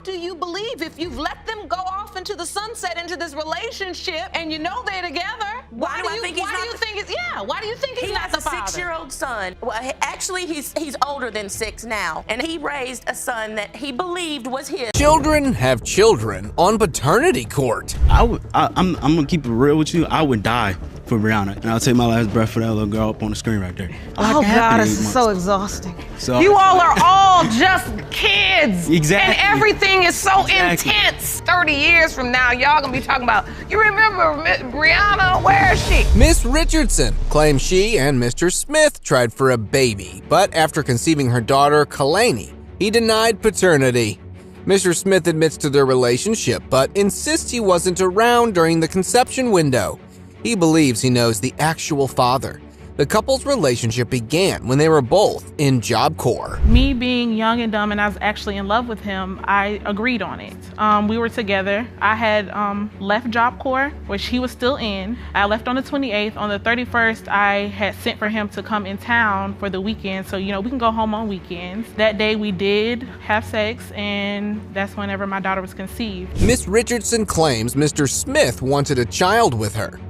do you believe if you've let them go off into the sunset, into this relationship, and you know they're together? Why do you think he's not the father? He has a 6-year-old son. Well, actually, he's older than 6 now, and he raised a son that he believed was his. Children have children on paternity court. I'm gonna keep it real with you. I would die for Brianna, and I'll take my last breath for that little girl up on the screen right there. Oh God, this is so exhausting. So, you all are all just kids. Exactly. And everything is so intense. 30 years from now, y'all gonna be talking about, you remember Brianna, where is she? Miss Richardson claims she and Mr. Smith tried for a baby, but after conceiving her daughter, Kalani, he denied paternity. Mr. Smith admits to their relationship, but insists he wasn't around during the conception window. He believes he knows the actual father. The couple's relationship began when they were both in Job Corps. Me being young and dumb and I was actually in love with him, I agreed on it. We were together. I had left Job Corps, which he was still in. I left on the 28th. On the 31st, I had sent for him to come in town for the weekend, so we can go home on weekends. That day we did have sex, and that's whenever my daughter was conceived. Miss Richardson claims Mr. Smith wanted a child with her.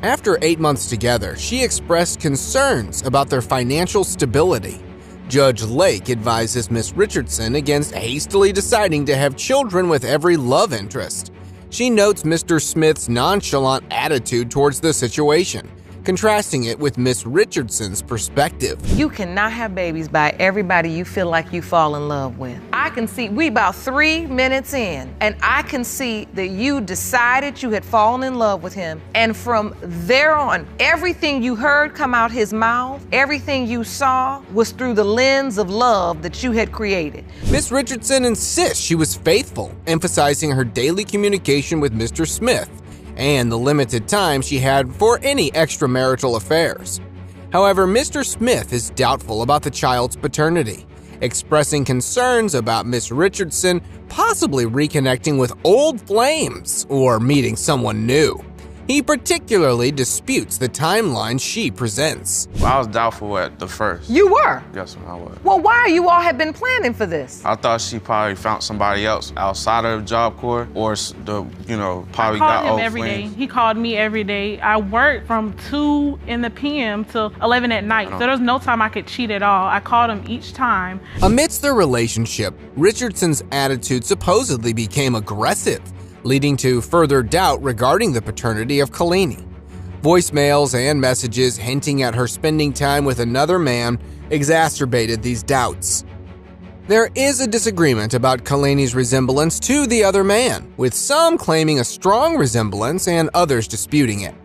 After 8 months together, she expressed concerns about their financial stability. Judge Lake advises Miss Richardson against hastily deciding to have children with every love interest. She notes Mr. Smith's nonchalant attitude towards the situation, contrasting it with Miss Richardson's perspective. You cannot have babies by everybody you feel like you fall in love with. I can see, we about 3 minutes in, and I can see that you decided you had fallen in love with him. And from there on, everything you heard come out his mouth, everything you saw was through the lens of love that you had created. Miss Richardson insists she was faithful, emphasizing her daily communication with Mr. Smith and the limited time she had for any extramarital affairs. However, Mr. Smith is doubtful about the child's paternity, expressing concerns about Miss Richardson possibly reconnecting with old flames or meeting someone new. He particularly disputes the timeline she presents. Well, I was doubtful at the first. You were? Yes, I was. Well, why you all have been planning for this? I thought she probably found somebody else outside of Job Corps, or probably I got called him old every day. flames. He called me every day. I worked from 2 in the p.m. till 11 at night, so there was no time I could cheat at all. I called him each time. Amidst their relationship, Richardson's attitude supposedly became aggressive, leading to further doubt regarding the paternity of Kalani. Voicemails and messages hinting at her spending time with another man exacerbated these doubts. There is a disagreement about Kalani's resemblance to the other man, with some claiming a strong resemblance and others disputing it.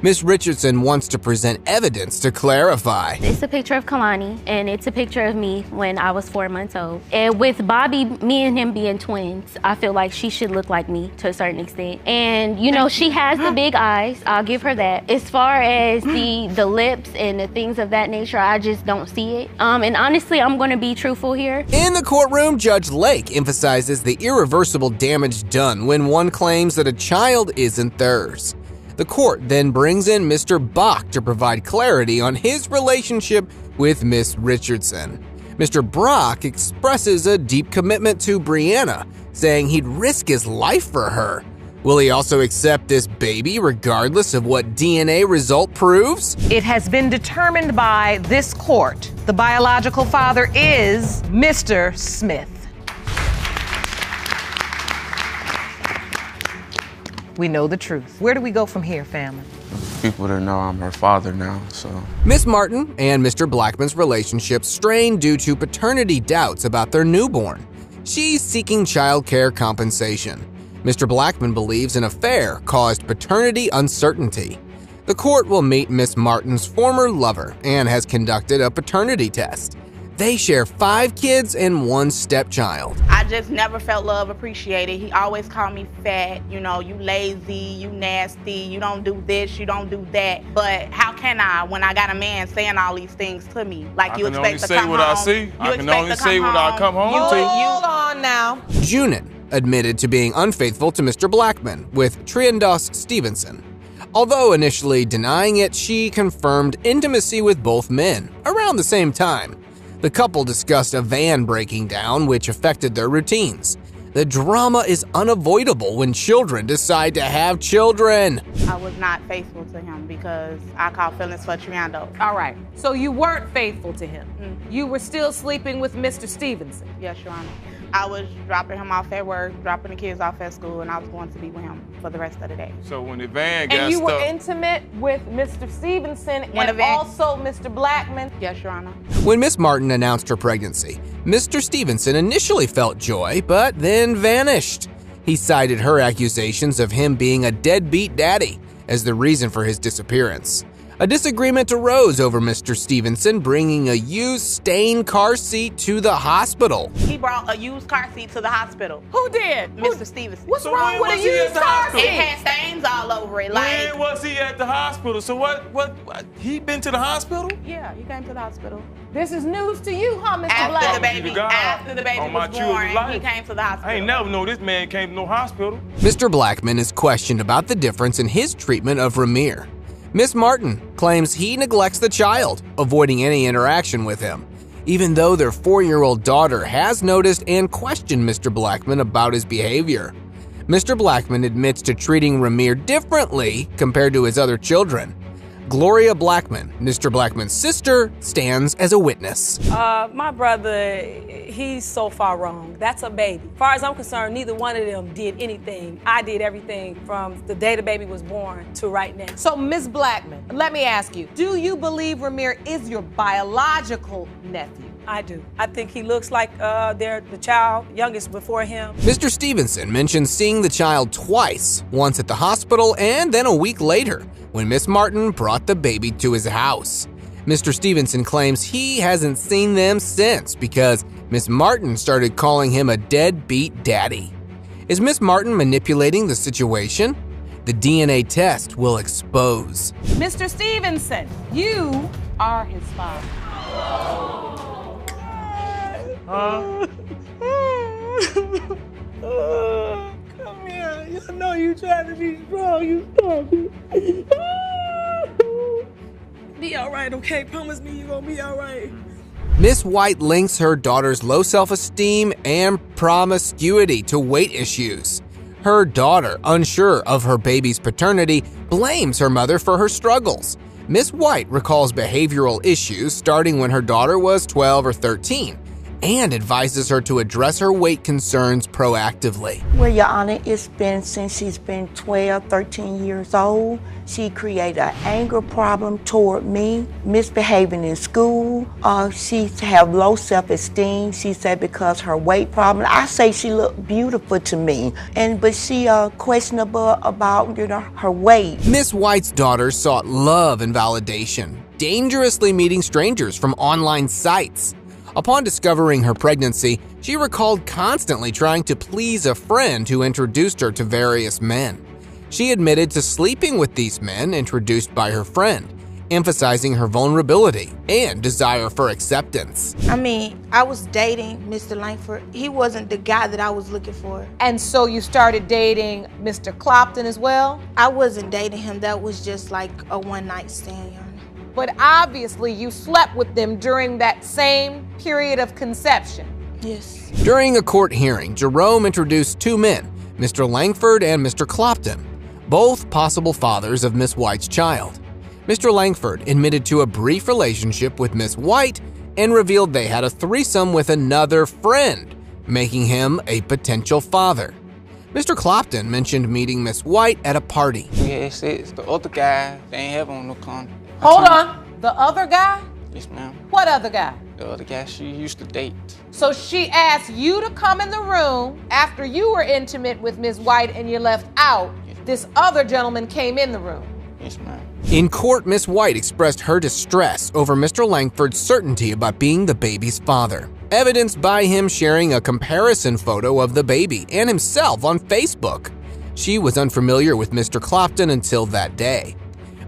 Miss Richardson wants to present evidence to clarify. It's a picture of Kalani, and it's a picture of me when I was 4 months old. And with Bobby, me and him being twins, I feel like she should look like me to a certain extent. And, she has the big eyes. I'll give her that. As far as the lips and the things of that nature, I just don't see it. And honestly, I'm going to be truthful here. In the courtroom, Judge Lake emphasizes the irreversible damage done when one claims that a child isn't theirs. The court then brings in Mr. Bach to provide clarity on his relationship with Miss Richardson. Mr. Brock expresses a deep commitment to Brianna, saying he'd risk his life for her. Will he also accept this baby regardless of what DNA result proves? It has been determined by this court. The biological father is Mr. Smith. We know the truth. Where do we go from here, family? People that know I'm her father now, so. Miss Martin and Mr. Blackman's relationship strained due to paternity doubts about their newborn. She's seeking child care compensation. Mr. Blackman believes an affair caused paternity uncertainty. The court will meet Miss Martin's former lover and has conducted a paternity test. They share 5 kids and 1 stepchild. I just never felt love appreciated. He always called me fat, you lazy, you nasty, you don't do this, you don't do that. But how can I when I got a man saying all these things to me? Like you expect to come home. I can only say what I come home to. Hold on now. Junin admitted to being unfaithful to Mr. Blackman with Treandos Stevenson. Although initially denying it, she confirmed intimacy with both men around the same time. The couple discussed a van breaking down which affected their routines. The drama is unavoidable when children decide to have children. I was not faithful to him because I caught feelings for Treandos. All right, so you weren't faithful to him. You were still sleeping with Mr. Stevenson. Yes, Your Honor. I was dropping him off at work, dropping the kids off at school, and I was going to be with him for the rest of the day. So when the van got And you were stuck, intimate with Mr. Stevenson When and the van- also Mr. Blackman. Yes, Your Honor. When Miss Martin announced her pregnancy, Mr. Stevenson initially felt joy, but then vanished. He cited her accusations of him being a deadbeat daddy as the reason for his disappearance. A disagreement arose over Mr. Stevenson bringing a used stained car seat to the hospital. He brought a used car seat to the hospital. Who did? Mr. Stevenson. What's So wrong when with a was he at used the car hospital? It seat? had stains all over it. Like, when was he at the hospital? So what he been to the hospital? yeah, he came to the hospital. This is news to you, huh, Mr. After Blackman? the baby on my was children's born, he life. came to the hospital. I ain't never know this man came to no hospital. Mr. Blackman is questioned about the difference in his treatment of Ramir. Miss Martin claims he neglects the child, avoiding any interaction with him, even though their 4-year-old daughter has noticed and questioned Mr. Blackman about his behavior. Mr. Blackman admits to treating Ramir differently compared to his other children. Gloria Blackman, Mr. Blackman's sister, stands as a witness. My brother, he's so far wrong. That's a baby. As far as I'm concerned, neither one of them did anything. I did everything from the day the baby was born to right now. So, Ms. Blackman, let me ask you, do you believe Ramir is your biological nephew? I do. I think he looks like they're the child, youngest before him. Mr. Stevenson mentions seeing the child twice, once at the hospital and then a week later, when Miss Martin brought the baby to his house. Mr. Stevenson claims he hasn't seen them since because Miss Martin started calling him a deadbeat daddy. Is Miss Martin manipulating the situation? The DNA test will expose. Mr. Stevenson, you are his father. Come here. You know you trying to be strong. You stop it. Be all right, okay? Promise me you're gonna be all right. Miss White links her daughter's low self-esteem and promiscuity to weight issues. Her daughter, unsure of her baby's paternity, blames her mother for her struggles. Miss White recalls behavioral issues starting when her daughter was 12 or 13 and advises her to address her weight concerns proactively. Well, Your Honor, it's been since she's been 12, 13 years old. She created an anger problem toward me, misbehaving in school. She have low self-esteem. She said because her weight problem. I say she looked beautiful to me, but she questionable about her weight. Miss White's daughter sought love and validation, dangerously meeting strangers from online sites. Upon discovering her pregnancy, she recalled constantly trying to please a friend who introduced her to various men. She admitted to sleeping with these men introduced by her friend, emphasizing her vulnerability and desire for acceptance. I mean, I was dating Mr. Langford. He wasn't the guy that I was looking for. And so you started dating Mr. Clopton as well? I wasn't dating him. That was just like a one-night stand, Your Honor. But obviously you slept with them during that same period of conception. Yes. During a court hearing, Jerome introduced 2 men, Mr. Langford and Mr. Clopton, both possible fathers of Miss White's child. Mr. Langford admitted to a brief relationship with Miss White and revealed they had a threesome with another friend, making him a potential father. Mr. Clopton mentioned meeting Miss White at a party. Yes, it's the other guy. They ain't have on no condom. Hold on, the other guy? Yes, ma'am. What other guy? The other guy she used to date. So she asked you to come in the room after you were intimate with Miss White and you left out. This other gentleman came in the room. Yes, ma'am. In court, Miss White expressed her distress over Mr. Langford's certainty about being the baby's father, evidenced by him sharing a comparison photo of the baby and himself on Facebook. She was unfamiliar with Mr. Clopton until that day.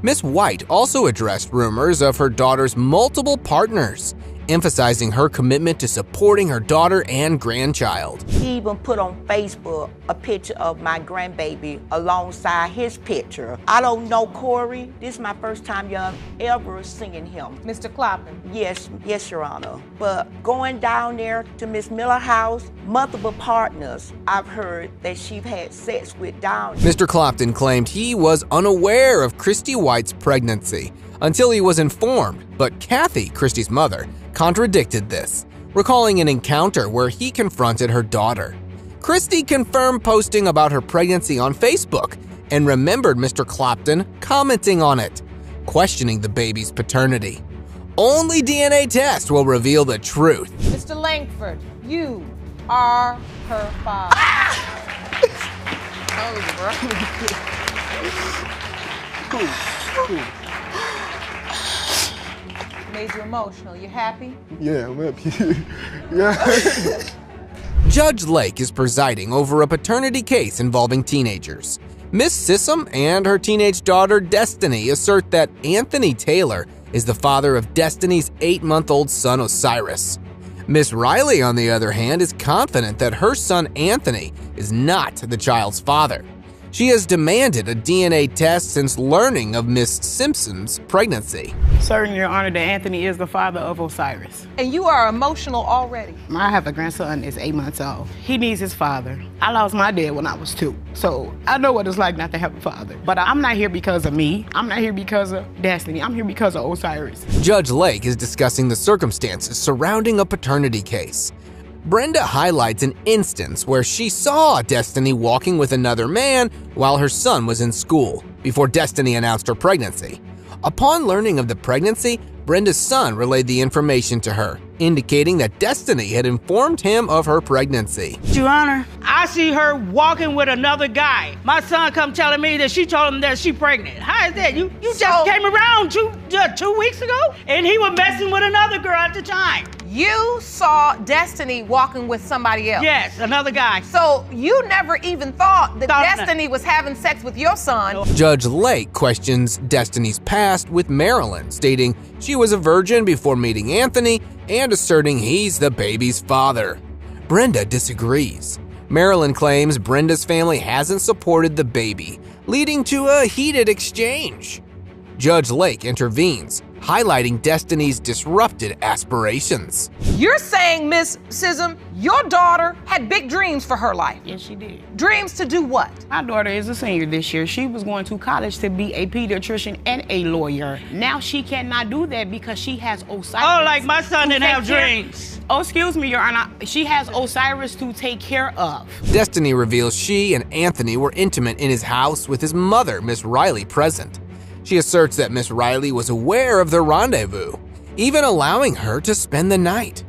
Miss White also addressed rumors of her daughter's multiple partners emphasizing her commitment to supporting her daughter and grandchild. He even put on Facebook a picture of my grandbaby alongside his picture. I don't know Corey. This is my first time ever seeing him. Mr. Clopton? Yes, Your Honor. But going down there to Miss Miller's house, multiple partners I've heard that she's had sex with down there. Mr. Clopton claimed he was unaware of Christy White's pregnancy until he was informed, but Kathy, Christy's mother, contradicted this, recalling an encounter where he confronted her daughter. Christy confirmed posting about her pregnancy on Facebook and remembered Mr. Clopton commenting on it, questioning the baby's paternity. Only DNA test will reveal the truth. Mr. Langford, you are her father. Made you emotional. You happy? Yeah, I'm happy. Yeah. Judge Lake is presiding over a paternity case involving teenagers. Miss Sissom and her teenage daughter Destiny assert that Anthony Taylor is the father of Destiny's 8-month-old son Osiris. Miss Riley, on the other hand, is confident that her son Anthony is not the child's father. She has demanded a DNA test since learning of Miss Simpson's pregnancy. Certainly, Your Honor, that Anthony is the father of Osiris. And you are emotional already. I have a grandson that's 8 months old. He needs his father. I lost my dad when I was 2, so I know what it's like not to have a father. But I'm not here because of me. I'm not here because of Destiny. I'm here because of Osiris. Judge Lake is discussing the circumstances surrounding a paternity case. Brenda highlights an instance where she saw Destiny walking with another man while her son was in school, before Destiny announced her pregnancy. Upon learning of the pregnancy, Brenda's son relayed the information to her, indicating that Destiny had informed him of her pregnancy. Your Honor, I see her walking with another guy. My son come telling me that she told him that she pregnant. How is that? You just came around 2 weeks ago, and he was messing with another girl at the time. You saw Destiny walking with somebody else? Yes, another guy. So you never even thought that Destiny was having sex with your son? Judge Lake questions Destiny's past with Marilyn, stating she was a virgin before meeting Anthony and asserting he's the baby's father. Brenda disagrees. Marilyn claims Brenda's family hasn't supported the baby, leading to a heated exchange. Judge Lake intervenes, highlighting Destiny's disrupted aspirations. You're saying, Miss Sissom, your daughter had big dreams for her life. Yes, she did. Dreams to do what? My daughter is a senior this year. She was going to college to be a pediatrician and a lawyer. Now she cannot do that because she has Osiris. Oh, like my son didn't have dreams. Oh, excuse me, Your Honor. She has Osiris to take care of. Destiny reveals she and Anthony were intimate in his house with his mother, Miss Riley, present. She asserts that Miss Riley was aware of their rendezvous, even allowing her to spend the night.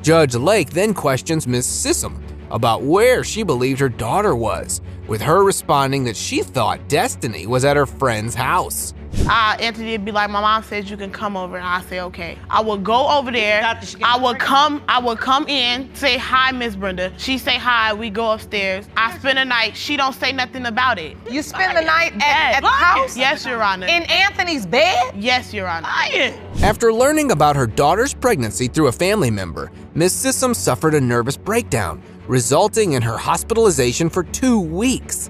Judge Lake then questions Miss Sissom about where she believed her daughter was, with her responding that she thought Destiny was at her friend's house. Anthony would be like, my mom said you can come over, and I say, okay. I would go over there, I would come in, say hi, Miss Brenda. She say hi, we go upstairs. I spend the night, she don't say nothing about it. You spend the night at the house? Yes, Your Honor. In Anthony's bed? Yes, Your Honor. After learning about her daughter's pregnancy through a family member, Miss Sissom suffered a nervous breakdown, resulting in her hospitalization for 2 weeks.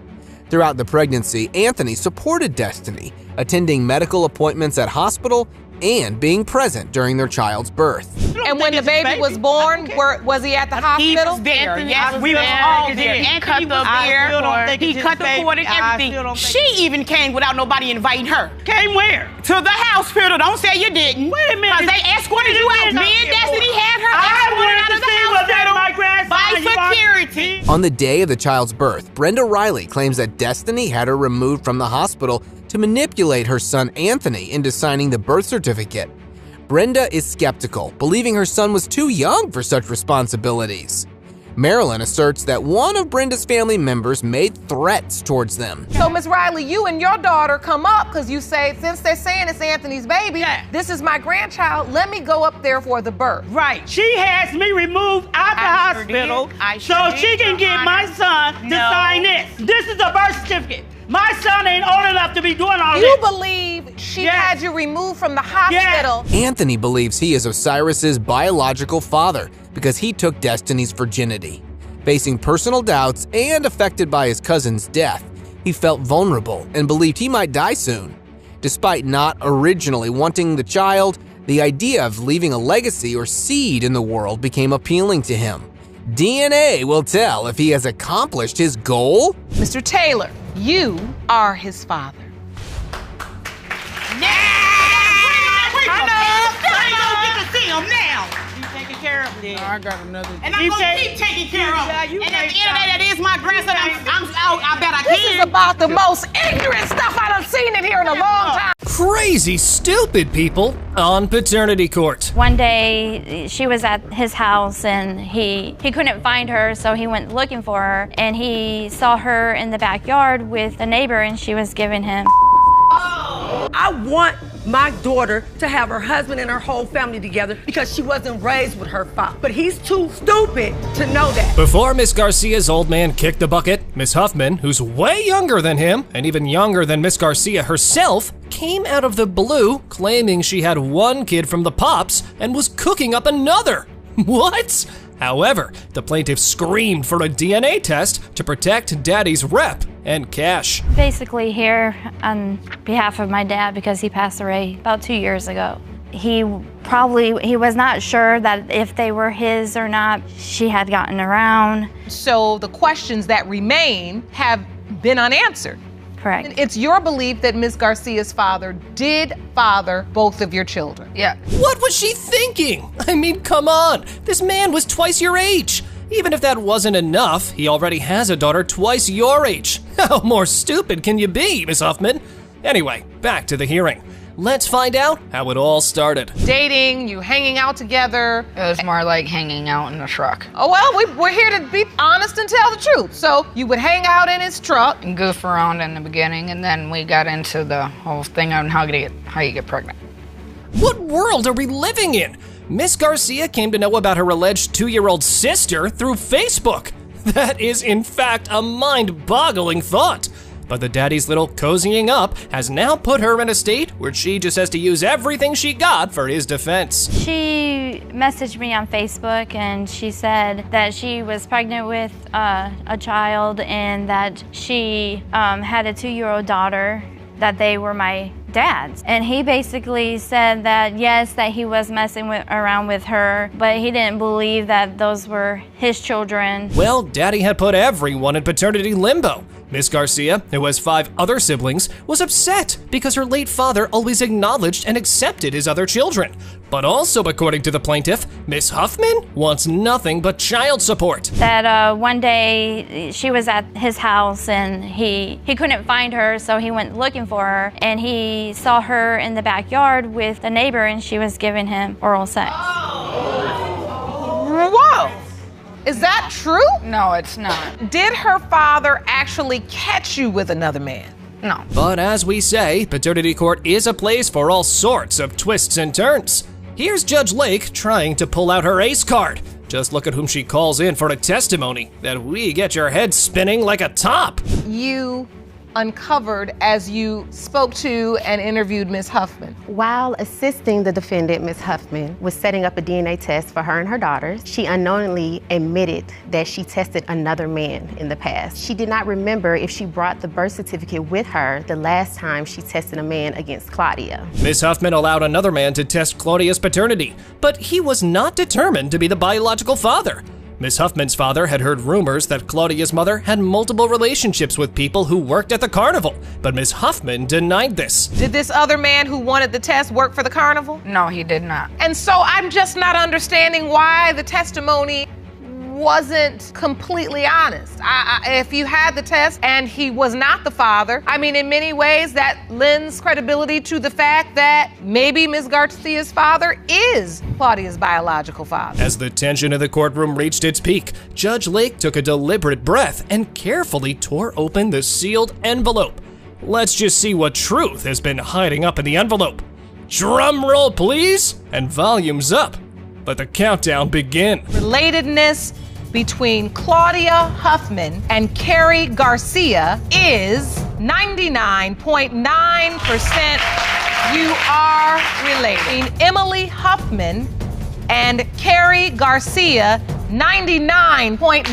Throughout the pregnancy, Anthony supported Destiny, attending medical appointments at hospital and being present during their child's birth. And when the baby was born, was he at the hospital? He was there, yes, we was all there. Anthony was there. He cut the cord and everything. She even came without nobody inviting her. Came where? To the hospital. Don't say you didn't. Wait a minute. Because they escorted you out. Me and Destiny had her escorted out of the hospital by security. On the day of the child's birth, Brenda Riley claims that Destiny had her removed from the hospital to manipulate her son Anthony into signing the birth certificate. Brenda is skeptical, believing her son was too young for such responsibilities. Marilyn asserts that one of Brenda's family members made threats towards them. So, Miss Riley, you and your daughter come up because you say, since they're saying it's Anthony's baby, this is my grandchild, let me go up there for the birth. Right. She has me removed out the hospital so she can get my son to sign this. This is a birth certificate. My son ain't old enough to be doing all this. You believe she had you removed from the hospital. Anthony believes he is Osiris's biological father because he took Destiny's virginity. Facing personal doubts and affected by his cousin's death, he felt vulnerable and believed he might die soon. Despite not originally wanting the child, the idea of leaving a legacy or seed in the world became appealing to him. DNA will tell if he has accomplished his goal. Mr. Taylor, you are his father. I know. Get to see him now. You taking care of him. I got another. And I'm gonna keep taking care of him. And at the end of the day, that is my grandson. I bet I can. This is about the most ignorant stuff I done seen in here in a long time. Crazy, stupid people on paternity court. One day, she was at his house and he couldn't find her, so he went looking for her, and he saw her in the backyard with a neighbor, and she was giving him. I want my daughter to have her husband and her whole family together because she wasn't raised with her father. But he's too stupid to know that. Before Miss Garcia's old man kicked the bucket, Miss Huffman, who's way younger than him and even younger than Miss Garcia herself, came out of the blue claiming she had one kid from the Pops and was cooking up another. What? However, the plaintiff screamed for a DNA test to protect Daddy's rep and cash. Basically here on behalf of my dad because he passed away about 2 years ago. He was not sure that if they were his or not. She had gotten around. So the questions that remain have been unanswered. Correct. It's your belief that Ms. Garcia's father did father both of your children. Yeah. What was she thinking? I mean, come on. This man was twice your age. Even if that wasn't enough, he already has a daughter twice your age. How more stupid can you be, Miss Huffman? Anyway, back to the hearing. Let's find out how it all started. Dating, you hanging out together. It was more like hanging out in a truck. Oh, well, we're here to be honest and tell the truth. So you would hang out in his truck. And goof around in the beginning, and then we got into the whole thing on how you get pregnant. What world are we living in? Miss Garcia came to know about her alleged 2-year-old sister through Facebook. That is, in fact, a mind-boggling thought. But the daddy's little cozying up has now put her in a state where she just has to use everything she got for his defense. She messaged me on Facebook and she said that she was pregnant with a child and that she had a 2-year-old daughter, that they were my dad's. And he basically said that yes, that he was messing around with her, but he didn't believe that those were his children. Well, Daddy had put everyone in paternity limbo. Miss Garcia, who has 5 other siblings, was upset because her late father always acknowledged and accepted his other children. But also, according to the plaintiff, Miss Huffman wants nothing but child support. That one day she was at his house and he couldn't find her, so he went looking for her, and he saw her in the backyard with a neighbor, and she was giving him oral sex. Whoa! Is that true? No, it's not. Did her father actually catch you with another man? No. But as we say, paternity court is a place for all sorts of twists and turns. Here's Judge Lake trying to pull out her ace card. Just look at whom she calls in for a testimony that we get your head spinning like a top. You uncovered as you spoke to and interviewed Ms. Huffman. While assisting the defendant, Ms. Huffman, was setting up a DNA test for her and her daughters, she unknowingly admitted that she tested another man in the past. She did not remember if she brought the birth certificate with her the last time she tested a man against Claudia. Ms. Huffman allowed another man to test Claudia's paternity, but he was not determined to be the biological father. Miss Huffman's father had heard rumors that Claudia's mother had multiple relationships with people who worked at the carnival, but Miss Huffman denied this. Did this other man who wanted the test work for the carnival? No, he did not. And so I'm just not understanding why the testimony wasn't completely honest. If you had the test and he was not the father, I mean, in many ways that lends credibility to the fact that maybe Ms. Garcia's father is Claudia's biological father. As the tension in the courtroom reached its peak, Judge Lake took a deliberate breath and carefully tore open the sealed envelope. Let's just see what truth has been hiding up in the envelope. Drum roll, please, and volumes up. Let the countdown begin. Relatedness between Claudia Huffman and Carrie Garcia is 99.9%. You are related. Emily Huffman and Carrie Garcia, 99.9%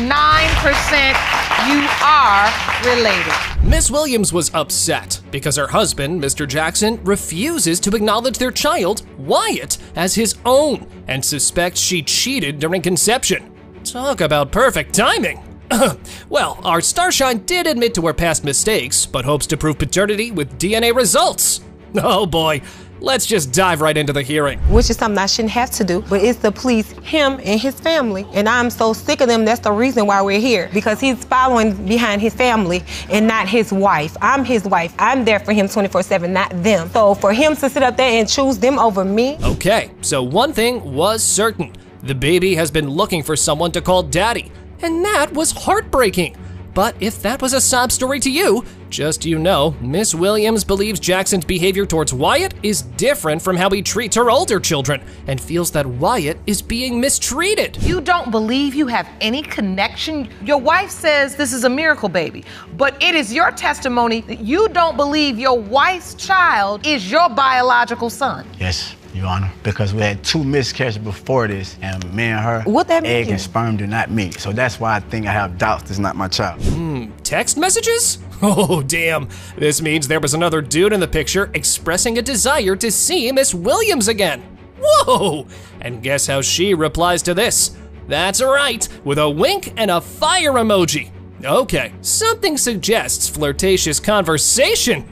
you are related. Miss Williams was upset because her husband, Mr. Jackson, refuses to acknowledge their child, Wyatt, as his own and suspects she cheated during conception. Talk about perfect timing. Well, our Starshine did admit to her past mistakes, but hopes to prove paternity with DNA results. Oh boy, let's just dive right into the hearing. Which is something I shouldn't have to do, but it's to please him and his family. And I'm so sick of them, that's the reason why we're here. Because he's following behind his family and not his wife. I'm his wife. I'm there for him 24/7, not them. So for him to sit up there and choose them over me. Okay, so one thing was certain. The baby has been looking for someone to call daddy. And that was heartbreaking. But if that was a sob story to you, just you know, Miss Williams believes Jackson's behavior towards Wyatt is different from how he treats her older children and feels that Wyatt is being mistreated. You don't believe you have any connection? Your wife says this is a miracle baby, but it is your testimony that you don't believe your wife's child is your biological son. Yes, Your Honor, because we had 2 miscarriages before this, and me and her, what that egg mean? and sperm do not meet. So that's why I think I have doubts this is not my child. Text messages? Oh, damn. This means there was another dude in the picture expressing a desire to see Miss Williams again. Whoa! And guess how she replies to this? That's right, with a wink and a fire emoji. Okay, something suggests flirtatious conversation.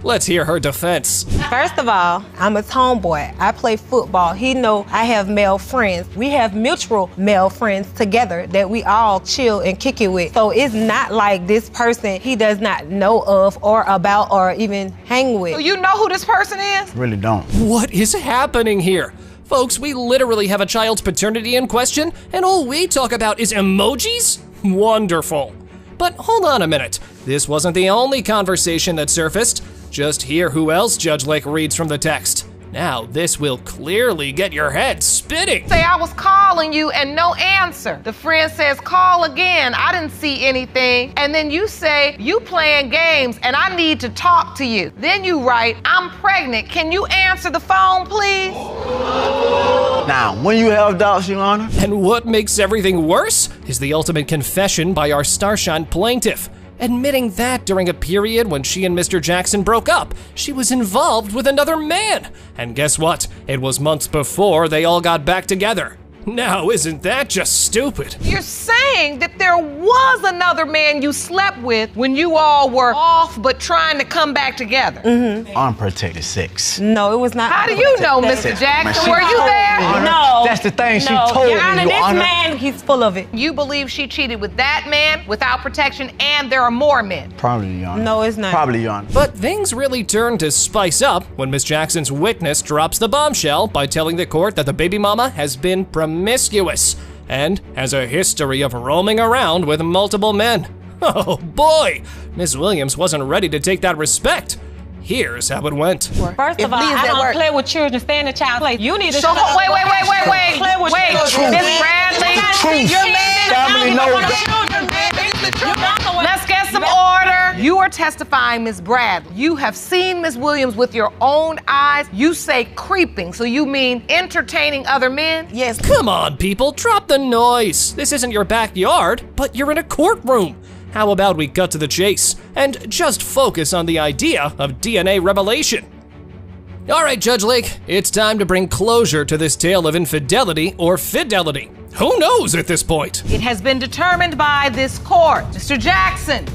Let's hear her defense. First of all, I'm his homeboy. I play football. He know I have male friends. We have mutual male friends together that we all chill and kick it with. So it's not like this person he does not know of or about or even hang with. So you know who this person is? Really don't. What is happening here? Folks, we literally have a child's paternity in question, and all we talk about is emojis? Wonderful. But hold on a minute. This wasn't the only conversation that surfaced. Just hear who else Judge Lake reads from the text. Now, this will clearly get your head spinning. Say I was calling you and no answer. The friend says, call again. I didn't see anything. And then you say, you playing games and I need to talk to you. Then you write, I'm pregnant. Can you answer the phone, please? Now, when you have doubts, Your Honor. And what makes everything worse is the ultimate confession by our Starshine plaintiff. Admitting that during a period when she and Mr. Jackson broke up, she was involved with another man. And guess what? It was months before they all got back together. Now, isn't that just stupid? You're saying that there was another man you slept with when you all were off but trying to come back together. Unprotected sex. No, it was not. How do you know, Mr. Jackson? Were you there? No. That's the thing she No. told me, Your Honor, Your this Honor. man, he's full of it. You believe she cheated with that man without protection and there are more men? Probably, Your Honor. No, it's not. Probably, Your Honor. But things really turn to spice up when Miss Jackson's witness drops the bombshell by telling the court that the baby mama has been promiscuous and has a history of roaming around with multiple men. Oh boy, Miss Williams wasn't ready to take that respect. Here's how it went. First of all, I don't play with children. Stay in the child place. You need to So, shut up. wait. Play with children. Miss Bradley, You're man. Family knows let's get some order. You are testifying, Miss Bradley. You have seen Miss Williams with your own eyes. You say creeping, so you mean entertaining other men? Yes. Come on, people, drop the noise. This isn't your backyard, but you're in a courtroom. How about we cut to the chase and just focus on the idea of DNA revelation? All right, Judge Lake, it's time to bring closure to this tale of infidelity or fidelity. Who knows at this point? It has been determined by this court. Mr. Jackson,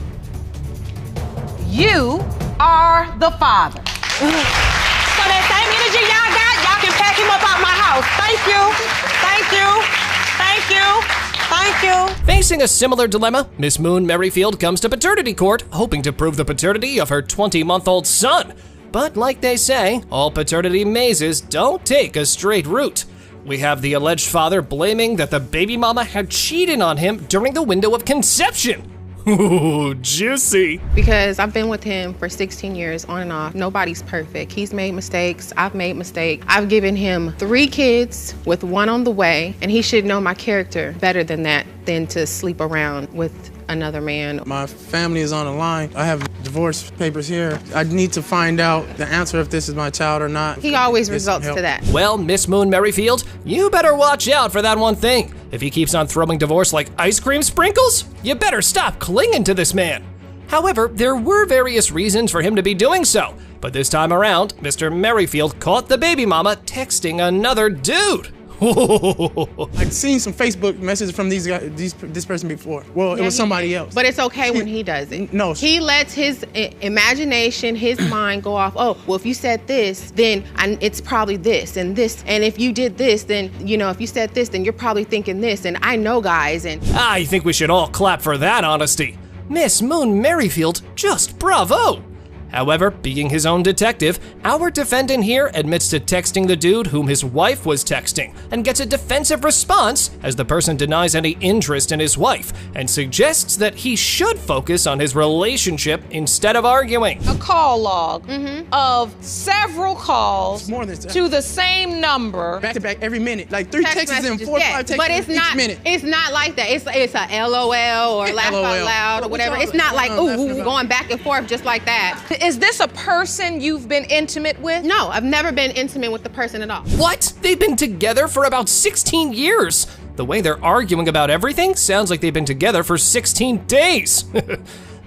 you are the father. So that same energy y'all got, y'all can pack him up out my house. Thank you. Thank you. Thank you. Thank you. Facing a similar dilemma, Miss Moon Merrifield comes to paternity court hoping to prove the paternity of her 20-month-old son. But like they say, all paternity mazes don't take a straight route. We have the alleged father blaming that the baby mama had cheated on him during the window of conception. Ooh, juicy. Because I've been with him for 16 years on and off. Nobody's perfect. He's made mistakes. I've made mistakes. I've given him 3 kids with 1 on the way, and he should know my character better than that, than to sleep around with another man. My family is on the line. I have divorce papers here. I need to find out the answer if this is my child or not. He always results to that. Well, Miss Moon Merrifield, you better watch out for that one thing. If he keeps on throwing divorce like ice cream sprinkles, you better stop clinging to this man. However, there were various reasons for him to be doing so, but this time around, Mr. Merrifield caught the baby mama texting another dude. I've seen some Facebook messages from this person before. Well, it was somebody else. But it's okay when he does it. No. He lets his imagination, his mind go off. Oh, well, if you said this, then it's probably this and this. And if you did this, then, if you said this, then you're probably thinking this. And I know, guys. And I think we should all clap for that honesty. Miss Moon Merrifield, just bravo! However, being his own detective, our defendant here admits to texting the dude whom his wife was texting and gets a defensive response as the person denies any interest in his wife and suggests that he should focus on his relationship instead of arguing. A call log of several calls more than to the same number. Back to back every minute, like 3 texts and 4 or 5 texts but it's each not, minute. It's not like that. It's a LOL or laugh out loud or whatever. It's not like, going back and forth just like that. Is this a person you've been intimate with? No, I've never been intimate with the person at all. What? They've been together for about 16 years. The way they're arguing about everything sounds like they've been together for 16 days.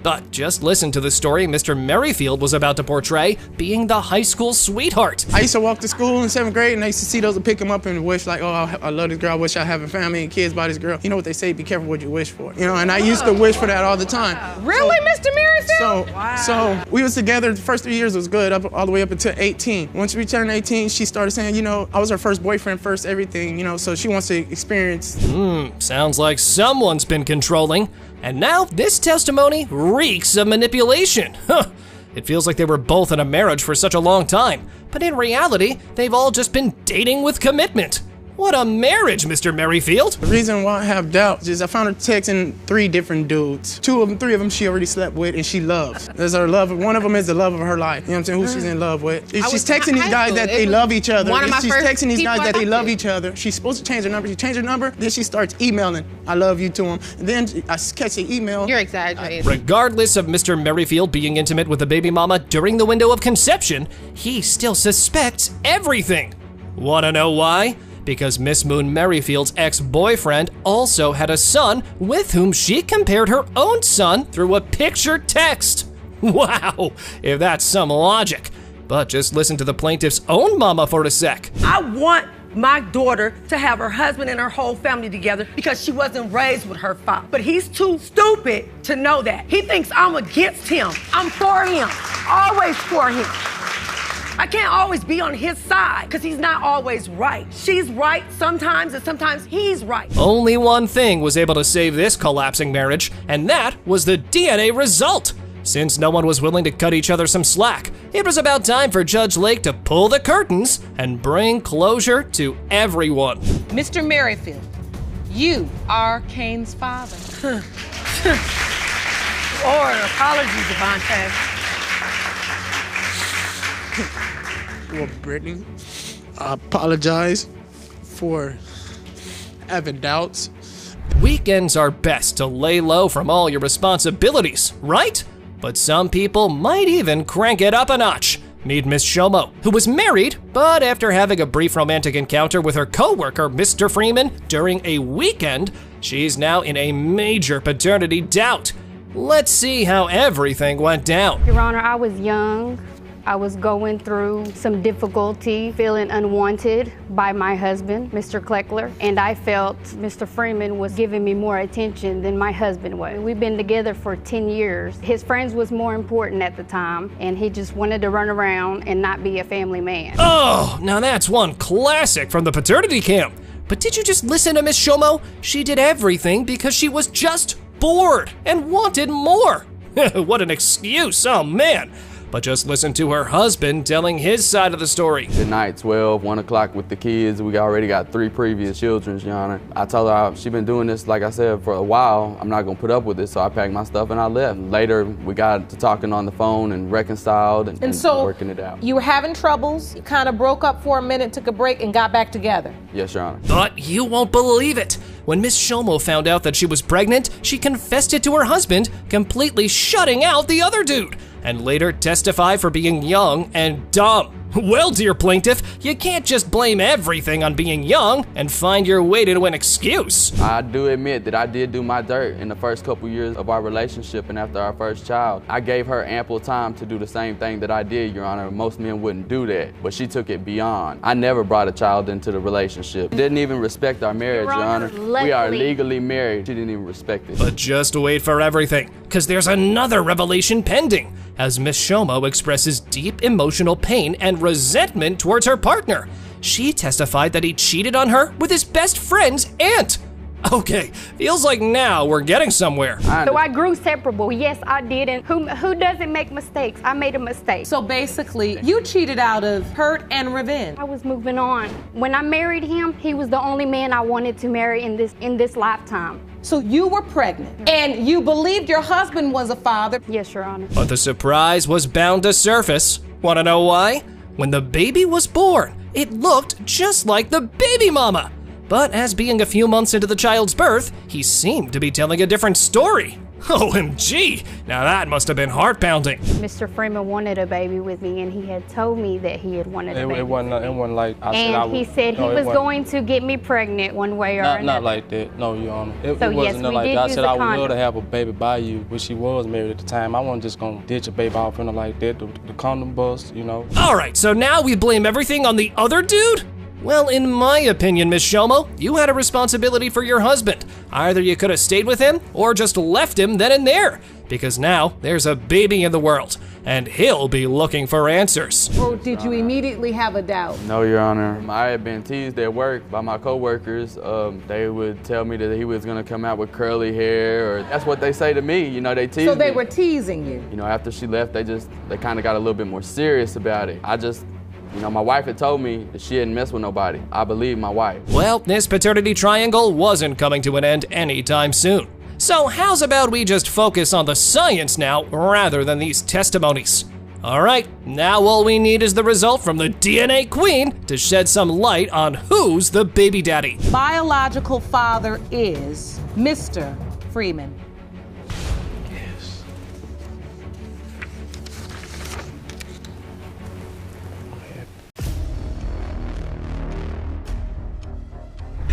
But just listen to the story Mr. Merrifield was about to portray, being the high school sweetheart. I used to walk to school in 7th grade, and I used to see those and pick them up and wish, like, oh, I love this girl. I wish I have a family and kids by this girl. You know what they say? Be careful what you wish for. And I used to wish for that all the time. Really, Mr. Merrifield? So we was together. The first 3 years was good, all the way up until 18. Once we turned 18, she started saying, I was her first boyfriend, first everything, so she wants to experience. Sounds like someone's been controlling. And now this testimony reeks of manipulation. It feels like they were both in a marriage for such a long time, but in reality, they've all just been dating with commitment. What a marriage, Mr. Merrifield. The reason why I have doubts is I found her texting 3 different dudes. 3 of them she already slept with and she loves. There's her love. One of them is the love of her life. You know what I'm saying? Who she's in love with. If she's texting these guys that they love each other, if she's texting these guys that they love each other, she's supposed to change her number. She changed her number, then she starts emailing, I love you to him. And then I catch the email. You're exaggerating. Regardless of Mr. Merrifield being intimate with the baby mama during the window of conception, he still suspects everything. Wanna know why? Because Miss Moon Merrifield's ex-boyfriend also had a son with whom she compared her own son through a picture text. Wow, if that's some logic. But just listen to the plaintiff's own mama for a sec. I want my daughter to have her husband and her whole family together because she wasn't raised with her father. But he's too stupid to know that. He thinks I'm against him. I'm for him, always for him. I can't always be on his side because he's not always right. She's right sometimes and sometimes he's right. Only one thing was able to save this collapsing marriage, and that was the DNA result. Since no one was willing to cut each other some slack, it was about time for Judge Lake to pull the curtains and bring closure to everyone. Mr. Merrifield, you are Kane's father. Lord, apologies, Devontae. Well, Brittany, I apologize for having doubts. Weekends are best to lay low from all your responsibilities, right? But some people might even crank it up a notch. Meet Miss Shomo, who was married, but after having a brief romantic encounter with her co-worker, Mr. Freeman, during a weekend, she's now in a major paternity doubt. Let's see how everything went down. Your Honor, I was young. I was going through some difficulty, feeling unwanted by my husband, Mr. Kleckler, and I felt Mr. Freeman was giving me more attention than my husband was. We've been together for 10 years. His friends was more important at the time, and he just wanted to run around and not be a family man. Oh, now that's one classic from the paternity camp. But did you just listen to Miss Shomo? She did everything because she was just bored and wanted more. What an excuse, oh man. But just listen to her husband telling his side of the story. Good night, 12, 1 o'clock with the kids. We already got 3 previous children, Your Honor. I told her she's been doing this, like I said, for a while. I'm not gonna put up with it, so I packed my stuff and I left. Later, we got to talking on the phone and reconciled and so working it out. You were having troubles, you kind of broke up for a minute, took a break, and got back together. Yes, Your Honor. But you won't believe it. When Miss Shomo found out that she was pregnant, she confessed it to her husband, completely shutting out the other dude. and later testify for being young and dumb. Well, dear plaintiff, you can't just blame everything on being young and find your way to an excuse. I do admit that I did do my dirt in the first couple years of our relationship and after our first child. I gave her ample time to do the same thing that I did, Your Honor. Most men wouldn't do that, but she took it beyond. I never brought a child into the relationship. Didn't even respect our marriage, Your Honor. We are legally married. She didn't even respect it. But just wait for everything, because there's another revelation pending, as Miss Shomo expresses deep emotional pain and resentment towards her partner. She testified that he cheated on her with his best friend's aunt. Okay, feels like now we're getting somewhere. So I grew separable. Yes, I did. And who doesn't make mistakes? I made a mistake. So basically, you cheated out of hurt and revenge. I was moving on. When I married him, he was the only man I wanted to marry in this lifetime. So you were pregnant, and you believed your husband was a father? Yes, Your Honor. But the surprise was bound to surface. Want to know why? When the baby was born, it looked just like the baby mama. But as being a few months into the child's birth, he seemed to be telling a different story. OMG, now that must have been heart-pounding. Mr. Freeman wanted a baby with me, and he had told me that he had wanted a baby. It wasn't like I said I would. And he said he was going to get me pregnant one way or another. Not like that, no, Your Honor. It So, wasn't yes, we like did that. I use said a I would love condom. to have a baby by you, but she was married at the time. I wasn't just gonna ditch a baby off in her like that. The condom bust, you know. All right, so now we blame everything on the other dude? Well, in my opinion, Miss Shomo, you had a responsibility for your husband. Either you could have stayed with him or just left him then and there, because now there's a baby in the world, and he'll be looking for answers. Or did you immediately have a doubt? No, Your Honor. I had been teased at work by my coworkers. They would tell me that he was gonna come out with curly hair, or that's what they say to me. You know, they tease me. So they were teasing you? You know, after she left, they kind of got a little bit more serious about it. You know, my wife had told me that she hadn't messed with nobody. I believe my wife. Well, this paternity triangle wasn't coming to an end anytime soon. So how's about we just focus on the science now rather than these testimonies? All right, now all we need is the result from the DNA queen to shed some light on who's the baby daddy. Biological father is Mr. Freeman.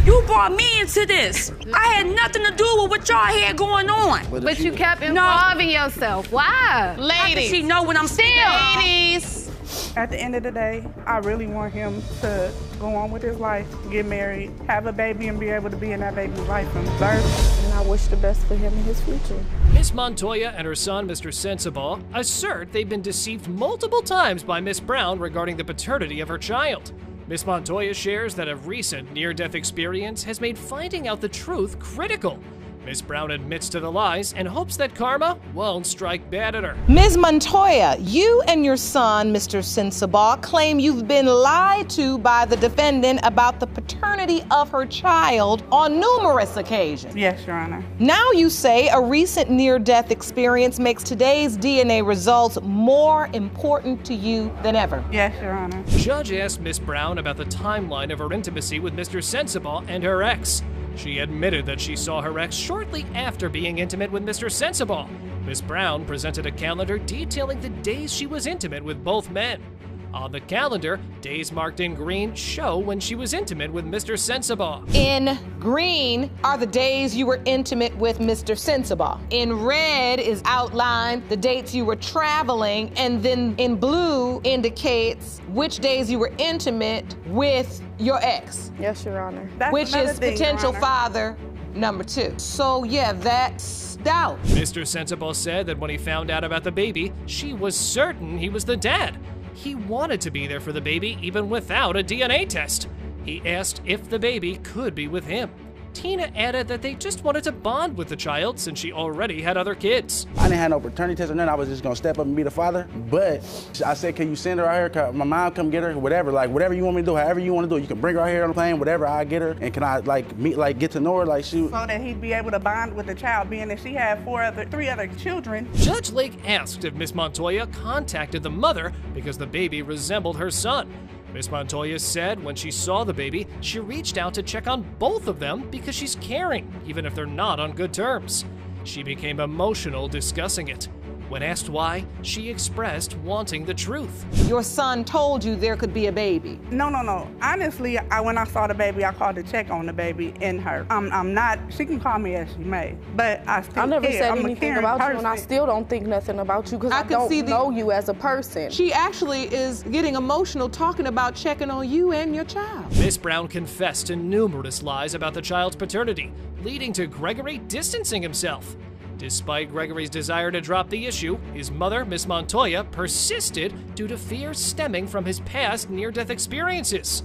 You brought me into this. I had nothing to do with what y'all had going on. But you kept involving yourself. Why? How does she know what I'm saying? Ladies. At the end of the day, I really want him to go on with his life, get married, have a baby, and be able to be in that baby's life from birth. And I wish the best for him in his future. Miss Montoya and her son, Mr. Sensible, assert they've been deceived multiple times by Miss Brown regarding the paternity of her child. Miss Montoya shares that a recent near-death experience has made finding out the truth critical. Miss Brown admits to the lies and hopes that karma won't strike bad at her. Ms. Montoya, you and your son, Mr. Sensible, claim you've been lied to by the defendant about the paternity of her child on numerous occasions. Yes, Your Honor. Now you say a recent near-death experience makes today's DNA results more important to you than ever. Yes, Your Honor. Judge asked Miss Brown about the timeline of her intimacy with Mr. Sensible and her ex. She admitted that she saw her ex shortly after being intimate with Mr. Sensible. Miss Brown presented a calendar detailing the days she was intimate with both men. On the calendar, days marked in green show when she was intimate with Mr. Sensible. In green are the days you were intimate with Mr. Sensible. In red is outlined the dates you were traveling, and then in blue indicates which days you were intimate with your ex. Yes, Your Honor. Which is potential father number 2. So yeah, that's doubt. Mr. Sensible said that when he found out about the baby, she was certain he was the dad. He wanted to be there for the baby even without a DNA test. He asked if the baby could be with him. Tina added that they just wanted to bond with the child since she already had other kids. I didn't have no paternity test or nothing. I was just gonna step up and be the father. But I said, can you send her out here? Can my mom come get her? Whatever, like whatever you want me to do, however you want to do. You can bring her out here on the plane, whatever. I get her, and can I get to know her? Like she. So that he'd be able to bond with the child, being that she had 3 other children. Judge Lake asked if Miss Montoya contacted the mother because the baby resembled her son. Miss Montoya said when she saw the baby, she reached out to check on both of them because she's caring, even if they're not on good terms. She became emotional discussing it. When asked why, she expressed wanting the truth. Your son told you there could be a baby. No. Honestly, when I saw the baby, I called to check on the baby in her. I'm not, she can call me as she may, but I still I never care. said I'm anything about you, and I still don't think nothing about you because I don't know you as a person. She actually is getting emotional talking about checking on you and your child. Miss Brown confessed to numerous lies about the child's paternity, leading to Gregory distancing himself. Despite Gregory's desire to drop the issue, his mother, Miss Montoya, persisted due to fears stemming from his past near-death experiences.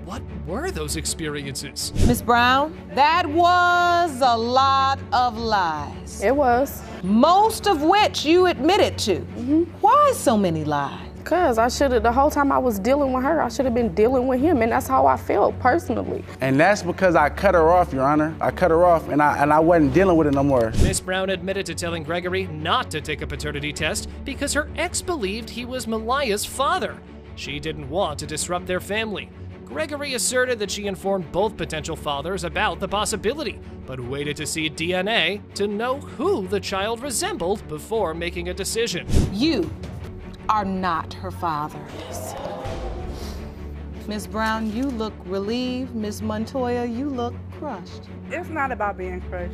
What were those experiences? Miss Brown, that was a lot of lies. It was. Most of which you admitted to. Why so many lies? Because the whole time I was dealing with her, I should have been dealing with him, and that's how I felt personally. And that's because I cut her off, Your Honor. I cut her off, and I wasn't dealing with it no more. Miss Brown admitted to telling Gregory not to take a paternity test because her ex believed he was Maliah's father. She didn't want to disrupt their family. Gregory asserted that she informed both potential fathers about the possibility, but waited to see DNA to know who the child resembled before making a decision. You are not her father. Miss Brown, you look relieved. Miss Montoya, you look crushed. It's not about being crushed.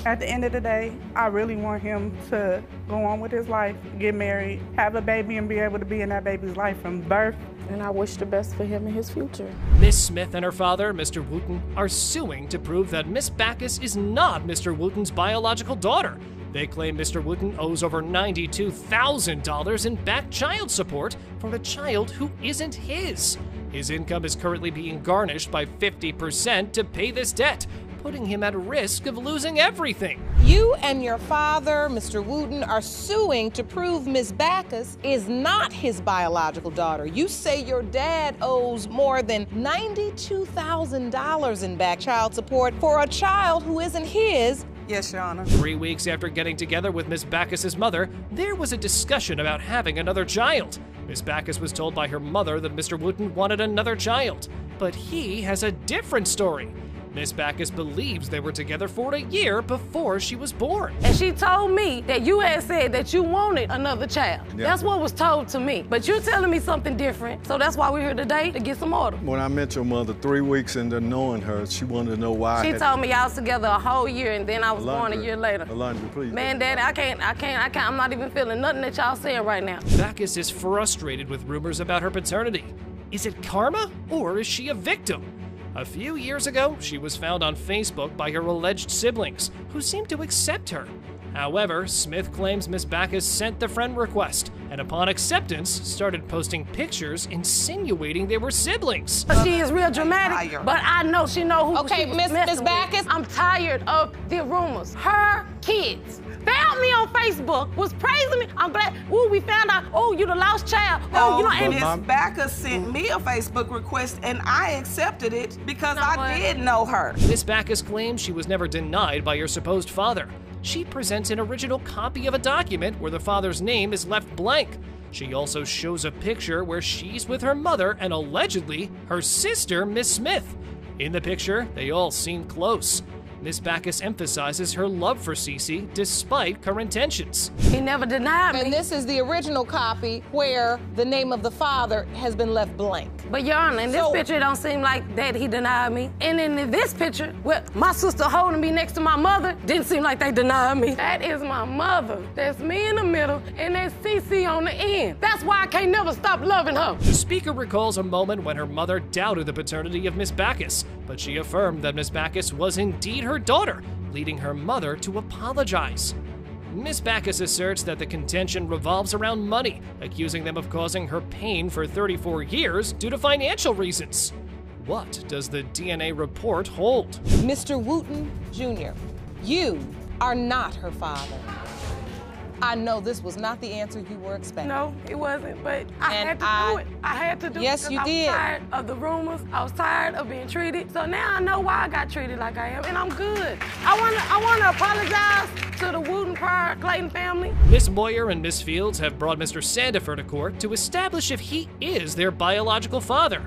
At the end of the day, I really want him to go on with his life, get married, have a baby, and be able to be in that baby's life from birth. And I wish the best for him and his future. Miss Smith and her father, Mr. Wooten, are suing to prove that Miss Baccus is not Mr. Wooten's biological daughter. They claim Mr. Wooten owes over $92,000 in back child support for a child who isn't his. His income is currently being garnished by 50% to pay this debt, putting him at risk of losing everything. You and your father, Mr. Wooten, are suing to prove Miss Baccus is not his biological daughter. You say your dad owes more than $92,000 in back child support for a child who isn't his. Yes, Your Honor. 3 weeks after getting together with Miss Baccus's mother, there was a discussion about having another child. Miss Baccus was told by her mother that Mr. Wooten wanted another child, but he has a different story. Miss Baccus believes they were together for a year before she was born. And she told me that you had said that you wanted another child. Yeah. That's what was told to me. But you're telling me something different, so that's why we're here today, to get some order. When I met your mother 3 weeks into knowing her, she wanted to know why. She told me y'all was together a whole year, and then I was born a year later. Alondra, please. Man, Daddy, I can't. I'm not even feeling nothing that y'all saying right now. Baccus is frustrated with rumors about her paternity. Is it karma, or is she a victim? A few years ago, she was found on Facebook by her alleged siblings, who seemed to accept her. However, Smith claims Miss Baccus sent the friend request, and upon acceptance, started posting pictures insinuating they were siblings. She is real dramatic, but I know she know who Okay, she was Miss messing Baccus. with. I'm tired of the rumors. Her kids found me on Facebook, was praising me. I'm glad. Ooh, we found out. Oh, you the lost child. Oh, you know, and Miss Baccus sent me a Facebook request, and I accepted it because I did know her. Miss Baccus claims she was never denied by her supposed father. She presents an original copy of a document where the father's name is left blank. She also shows a picture where she's with her mother and allegedly her sister, Miss Smith. In the picture, they all seem close. Miss Baccus emphasizes her love for Cece despite current tensions. He never denied me. And this is the original copy where the name of the father has been left blank. But Your Honor, in this picture, it don't seem like that he denied me. And in this picture, with my sister holding me next to my mother, didn't seem like they denied me. That is my mother. That's me in the middle, and that's Cece on the end. That's why I can't never stop loving her. The speaker recalls a moment when her mother doubted the paternity of Miss Baccus, but she affirmed that Miss Baccus was indeed her daughter, leading her mother to apologize. Miss Baccus asserts that the contention revolves around money, accusing them of causing her pain for 34 years due to financial reasons. What does the DNA report hold? Mr. Wooten Jr., you are not her father. I know this was not the answer you were expecting. No, it wasn't, but I had to do it. I had to do it. Yes, you I did. was tired of the rumors. I was tired of being treated. So now I know why I got treated like I am, and I'm good. I want to apologize to the Wooten Pryor Clayton family. Miss Moyer and Miss Fields have brought Mr. Sandifer to court to establish if he is their biological father.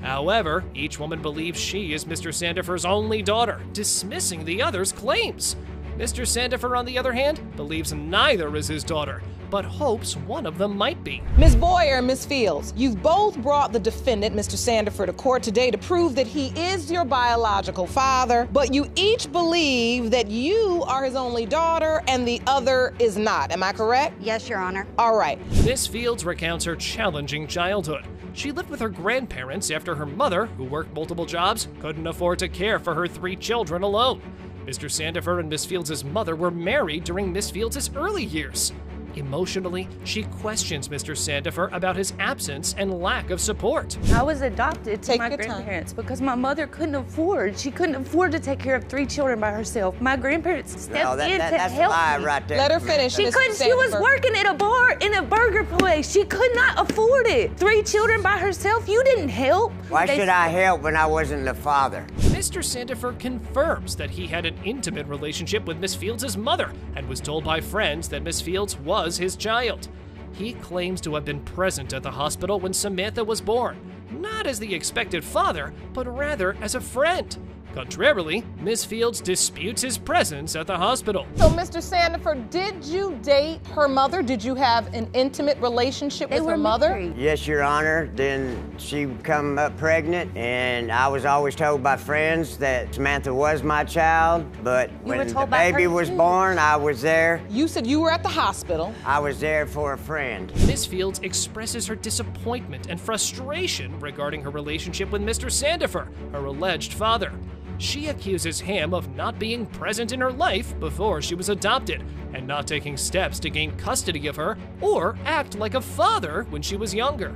However, each woman believes she is Mr. Sandifer's only daughter, dismissing the others' claims. Mr. Sandifer, on the other hand, believes neither is his daughter, but hopes one of them might be. Ms. Boyer and Ms. Fields, you've both brought the defendant, Mr. Sandifer, to court today to prove that he is your biological father, but you each believe that you are his only daughter and the other is not. Am I correct? Yes, Your Honor. All right. Miss Fields recounts her challenging childhood. She lived with her grandparents after her mother, who worked multiple jobs, couldn't afford to care for her 3 children alone. Mr. Sandifer and Miss Fields' mother were married during Miss Fields' early years. Emotionally, she questions Mr. Sandifer about his absence and lack of support. I was adopted to my grandparents because my mother couldn't afford. She couldn't afford to take care of 3 children by herself. My grandparents stepped in to help me. Right there. Let her finish. She couldn't. She was working at a bar in a burger place. She could not afford it. 3 children by herself. You didn't help. Why should I help when I wasn't the father? Mr. Sandifer confirms that he had an intimate relationship with Miss Fields' mother and was told by friends that Miss Fields was his child. He claims to have been present at the hospital when Samantha was born, not as the expected father, but rather as a friend. Contrarily, Miss Fields disputes his presence at the hospital. So, Mr. Sandifer, did you date her mother? Did you have an intimate relationship with her mother? Yes, Your Honor. Then she come up pregnant, and I was always told by friends that Samantha was my child, but when the baby was born, I was there. You said you were at the hospital. I was there for a friend. Miss Fields expresses her disappointment and frustration regarding her relationship with Mr. Sandifer, her alleged father. She accuses him of not being present in her life before she was adopted and not taking steps to gain custody of her or act like a father when she was younger.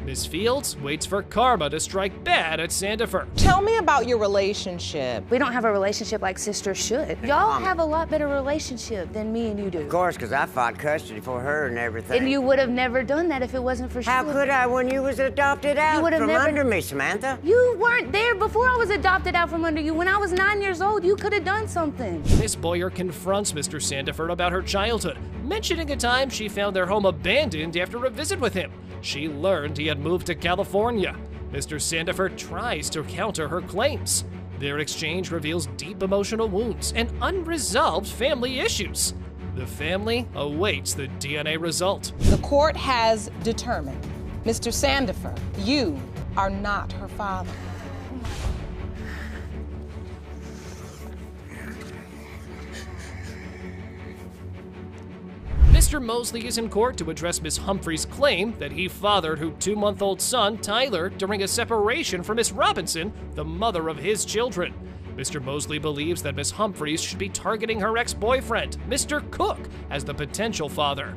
Miss Fields waits for karma to strike bad at Sandifer. Tell me about your relationship. We don't have a relationship like sisters should. Y'all have a lot better relationship than me and you do. Of course, because I fought custody for her and everything. And you would have never done that if it wasn't for How could I when you was adopted out from under me, Samantha? You weren't there before I was adopted out from under you. When I was 9 years old, you could have done something. Miss Boyer confronts Mr. Sandifer about her childhood, mentioning a time she found their home abandoned after a visit with him. She learned he had moved to California. Mr. Sandifer tries to counter her claims. Their exchange reveals deep emotional wounds and unresolved family issues. The family awaits the DNA result. The court has determined, Mr. Sandifer, you are not her father. Mr. Mosley is in court to address Miss Humphrey's claim that he fathered her 2-month-old son, Tyler, during a separation from Miss Robinson, the mother of his children. Mr. Mosley believes that Miss Humphreys should be targeting her ex-boyfriend, Mr. Cook, as the potential father.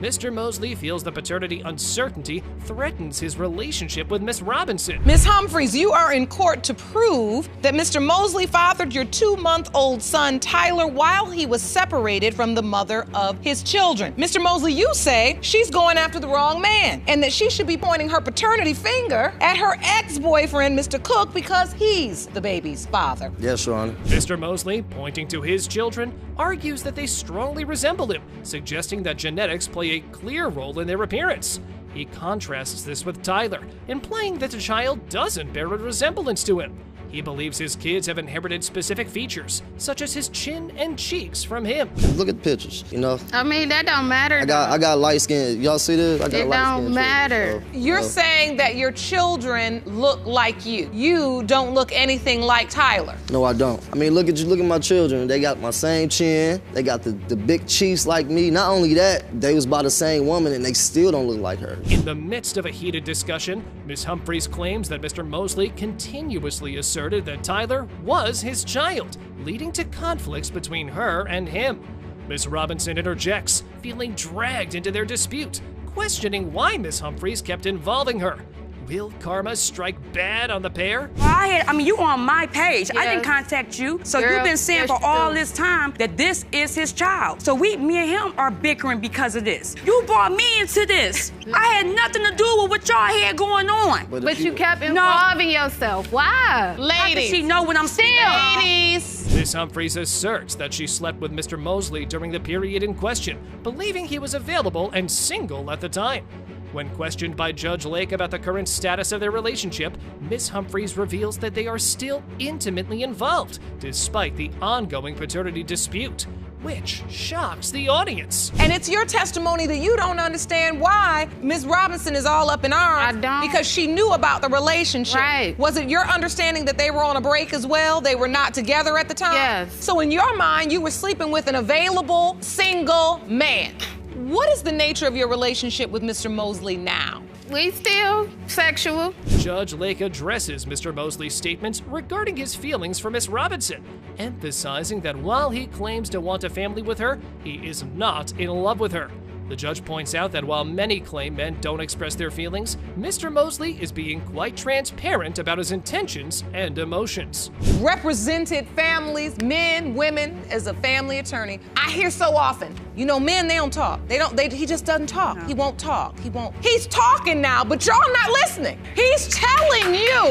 Mr. Mosley feels the paternity uncertainty threatens his relationship with Miss Robinson. Miss Humphreys, you are in court to prove that Mr. Mosley fathered your 2-month-old son, Tyler, while he was separated from the mother of his children. Mr. Mosley, you say she's going after the wrong man and that she should be pointing her paternity finger at her ex-boyfriend, Mr. Cook, because he's the baby's father. Yes, Your Honor. Mr. Mosley, pointing to his children, argues that they strongly resemble him, suggesting that genetics play a clear role in their appearance. He contrasts this with Tyler, implying that the child doesn't bear a resemblance to him. He believes his kids have inherited specific features, such as his chin and cheeks from him. Look at the pictures, you know. I mean, that don't matter. I got light skin. Y'all see this? I got it don't matter. You're saying that your children look like you. You don't look anything like Tyler. No, I don't. I mean, look at my children. They got my same chin. They got the big cheeks like me. Not only that, they was by the same woman and they still don't look like her. In the midst of a heated discussion, Ms. Humphreys claims that Mr. Mosley continuously asserted that Tyler was his child, leading to conflicts between her and him. Ms. Robinson interjects, feeling dragged into their dispute, questioning why Ms. Humphreys kept involving her. Will karma strike bad on the pair? I mean, you on my page. Yes. I didn't contact you. So you've been saying for all this time that this is his child. So me and him are bickering because of this. You brought me into this. I had nothing to do with what y'all had going on. But you kept involving yourself. Why? Ladies. How does she know what I'm saying? Ladies. Ms. Humphreys asserts that she slept with Mr. Mosley during the period in question, believing he was available and single at the time. When questioned by Judge Lake about the current status of their relationship, Miss Humphreys reveals that they are still intimately involved, despite the ongoing paternity dispute, which shocks the audience. And it's your testimony that you don't understand why Ms. Robinson is all up in arms. I don't. Because she knew about the relationship. Right. Was it your understanding that they were on a break as well? They were not together at the time? Yes. So in your mind, you were sleeping with an available, single man. What is the nature of your relationship with Mr. Mosley now? We still sexual. Judge Lake addresses Mr. Mosley's statements regarding his feelings for Miss Robinson, emphasizing that while he claims to want a family with her, he is not in love with her. The judge points out that while many claim men don't express their feelings, Mr. Mosley is being quite transparent about his intentions and emotions. Represented families, men, women, as a family attorney, I hear so often, you know, men, they don't talk. He just doesn't talk. No. He won't talk. He's talking now, but y'all not listening. He's telling you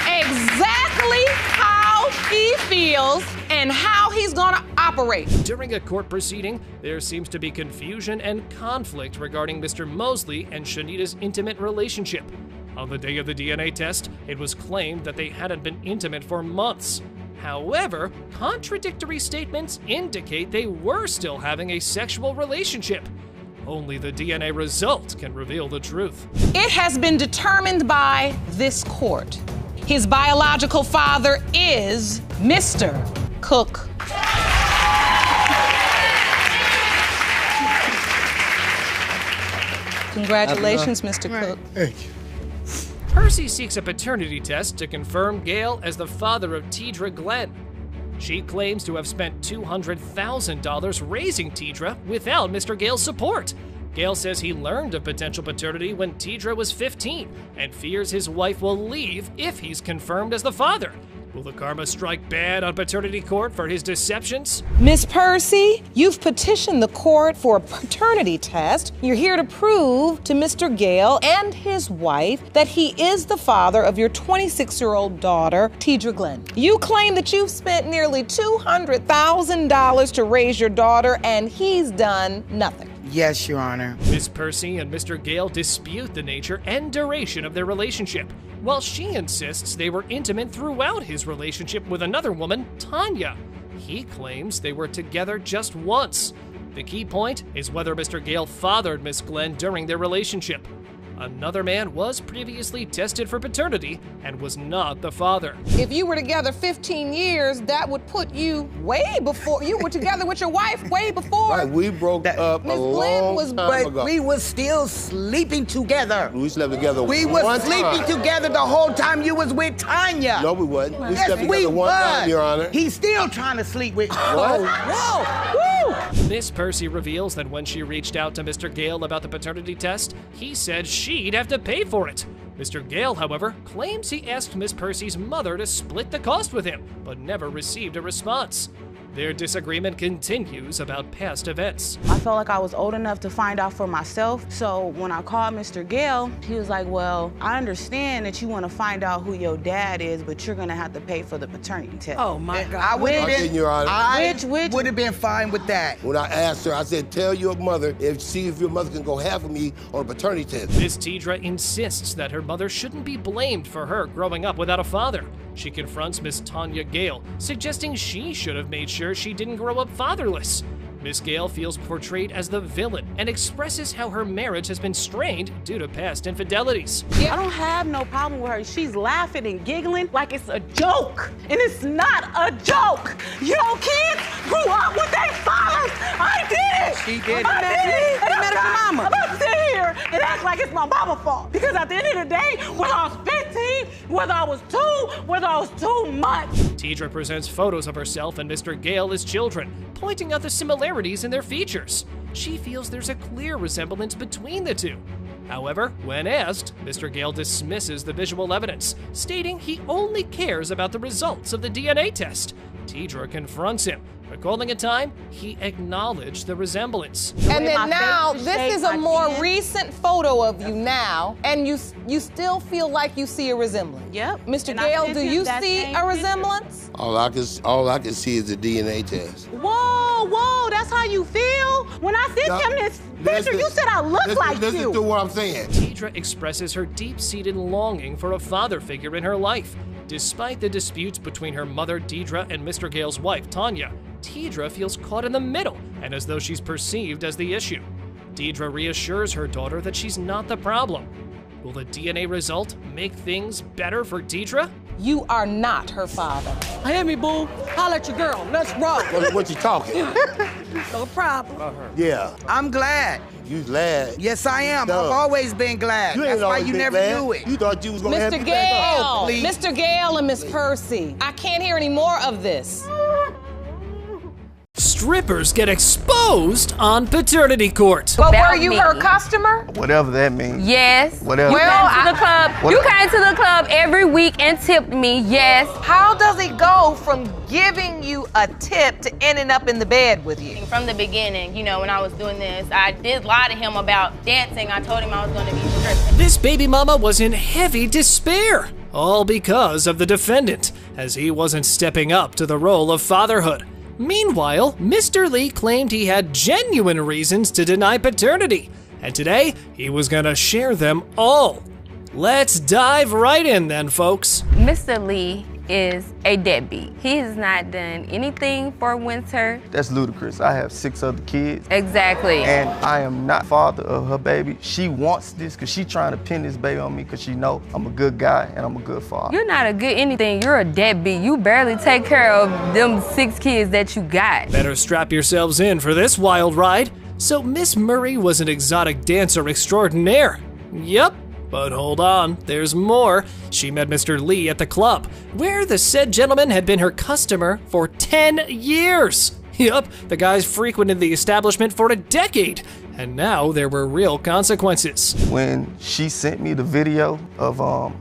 exactly how he feels and how he's gonna operate. During a court proceeding, there seems to be confusion and conflict regarding Mr. Mosley and Shanita's intimate relationship. On the day of the DNA test, it was claimed that they hadn't been intimate for months. However, contradictory statements indicate they were still having a sexual relationship. Only the DNA result can reveal the truth. It has been determined by this court. His biological father is Mr. Cook. Congratulations, Mr. Cook. Thank you. Percy seeks a paternity test to confirm Gail as the father of Tidra Glenn. She claims to have spent $200,000 raising Tidra without Mr. Gale's support. Gale says he learned of potential paternity when Tidra was 15 and fears his wife will leave if he's confirmed as the father. Will the karma strike bad on paternity court for his deceptions? Miss Percy, you've petitioned the court for a paternity test. You're here to prove to Mr. Gale and his wife that he is the father of your 26-year-old daughter, Tidra Glenn. You claim that you've spent nearly $200,000 to raise your daughter and he's done nothing. Yes, Your Honor. Miss Percy and Mr. Gale dispute the nature and duration of their relationship, while she insists they were intimate throughout his relationship with another woman, Tanya. He claims they were together just once. The key point is whether Mr. Gale fathered Miss Glenn during their relationship. Another man was previously tested for paternity and was not the father. If you were together 15 years, that would put you way before. You were together with your wife way before. Right, we broke up a long time ago. But we were still sleeping together. We slept together We were sleeping together the whole time you was with Tanya. No, we wasn't. We yes, slept together one time, Your Honor. He's still trying to sleep with. What? Whoa! Woo! Miss Percy reveals that when she reached out to Mr. Gale about the paternity test, he said she'd have to pay for it. Mr. Gale, however, claims he asked Miss Percy's mother to split the cost with him, but never received a response. Their disagreement continues about past events. I felt like I was old enough to find out for myself. So when I called Mr. Gale, he was like, well, I understand that you want to find out who your dad is, but you're going to have to pay for the paternity test. Oh, my God. I would have been fine with that. When I asked her, I said, tell your mother, see if your mother can go half of me on a paternity test. Miss Tidra insists that her mother shouldn't be blamed for her growing up without a father. She confronts Miss Tanya Gale, suggesting she should have made sure she didn't grow up fatherless. Miss Gale feels portrayed as the villain and expresses how her marriage has been strained due to past infidelities. I don't have no problem with her. She's laughing and giggling like it's a joke, and it's not a joke. Your kids grew up with their fathers. I did it. She did. I did it. He met her mama. I'm about to sit here and act like it's my mama's fault, because at the end of the day, whether I was 15, whether I was 2, whether I was too much. Tidra presents photos of herself and Mr. Gale as children, pointing out the similarities in their features. She feels there's a clear resemblance between the two. However, when asked, Mr. Gale dismisses the visual evidence, stating he only cares about the results of the DNA test. Deidre confronts him, but calling it time, he acknowledged the resemblance. And then now, this is a more recent photo of you now, and you still feel like you see a resemblance. Yep. Mr. Gale, do you see a resemblance? All I can see is the DNA test. Whoa, that's how you feel? When I sent him this picture, you said I look like you. Listen to what I'm saying. Deidre expresses her deep-seated longing for a father figure in her life. Despite the disputes between her mother, Deidre, and Mr. Gale's wife, Tanya, Deidre feels caught in the middle and as though she's perceived as the issue. Deidre reassures her daughter that she's not the problem. Will the DNA result make things better for Deidre? You are not her father. Hear me, boo. Holler at your girl. Let's roll. What you talking? No problem. Yeah. I'm glad. You glad? Yes, I am. No. I've always been glad. You ain't That's why always you been never glad. knew it. You thought you was gonna have Mr. me back. Gale, please. Mr. Gale and Miss Percy, I can't hear any more of this. Strippers get exposed on paternity court. But were you her customer? Whatever that means. Yes. Whatever. You came to the club. You came to the club every week and tipped me. Yes. How does it go from giving you a tip to ending up in the bed with you? From the beginning, you know, when I was doing this, I did lie to him about dancing. I told him I was going to be stripping. This baby mama was in heavy despair, all because of the defendant, as he wasn't stepping up to the role of fatherhood. Meanwhile, Mr. Lee claimed he had genuine reasons to deny paternity, and today he was gonna share them all. Let's dive right in then, folks. Mr. Lee is a deadbeat. He has not done anything for Winter. That's ludicrous. I have 6 other kids. Exactly. And I am not father of her baby. She wants this because she's trying to pin this baby on me because she know I'm a good guy and I'm a good father. You're not a good anything. You're a deadbeat. You barely take care of them 6 kids that you got. Better strap yourselves in for this wild ride. So Miss Murray was an exotic dancer extraordinaire. Yup. But hold on, there's more. She met Mr. Lee at the club, where the said gentleman had been her customer for 10 years. Yup, the guys frequented the establishment for a decade, and now there were real consequences. When she sent me the video of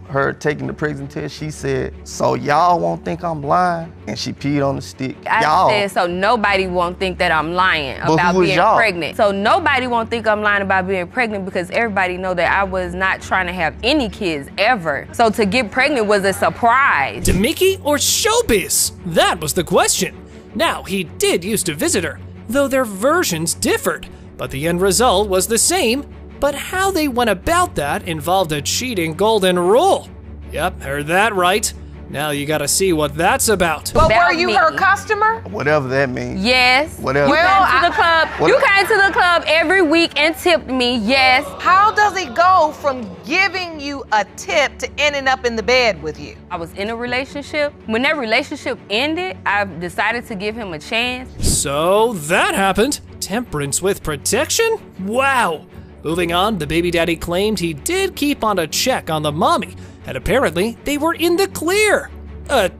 her taking the pregnancy test, she said, "So y'all won't think I'm lying?" And she peed on the stick. I said, so nobody won't think that I'm lying about being pregnant. So nobody won't think I'm lying about being pregnant because everybody know that I was not trying to have any kids ever. So to get pregnant was a surprise. Demiki or showbiz? That was the question. Now, he did used to visit her, though their versions differed, but the end result was the same. But how they went about that involved a cheating golden rule. Yep, heard that right. Now you gotta see what that's about. But were you her customer? Whatever that means. Yes. Whatever. You came to the club. You came to the club every week and tipped me. Yes. How does it go from giving you a tip to ending up in the bed with you? I was in a relationship. When that relationship ended, I decided to give him a chance. So that happened. Temperance with protection? Wow. Moving on, the baby daddy claimed he did keep on a check on the mommy, and apparently they were in the clear.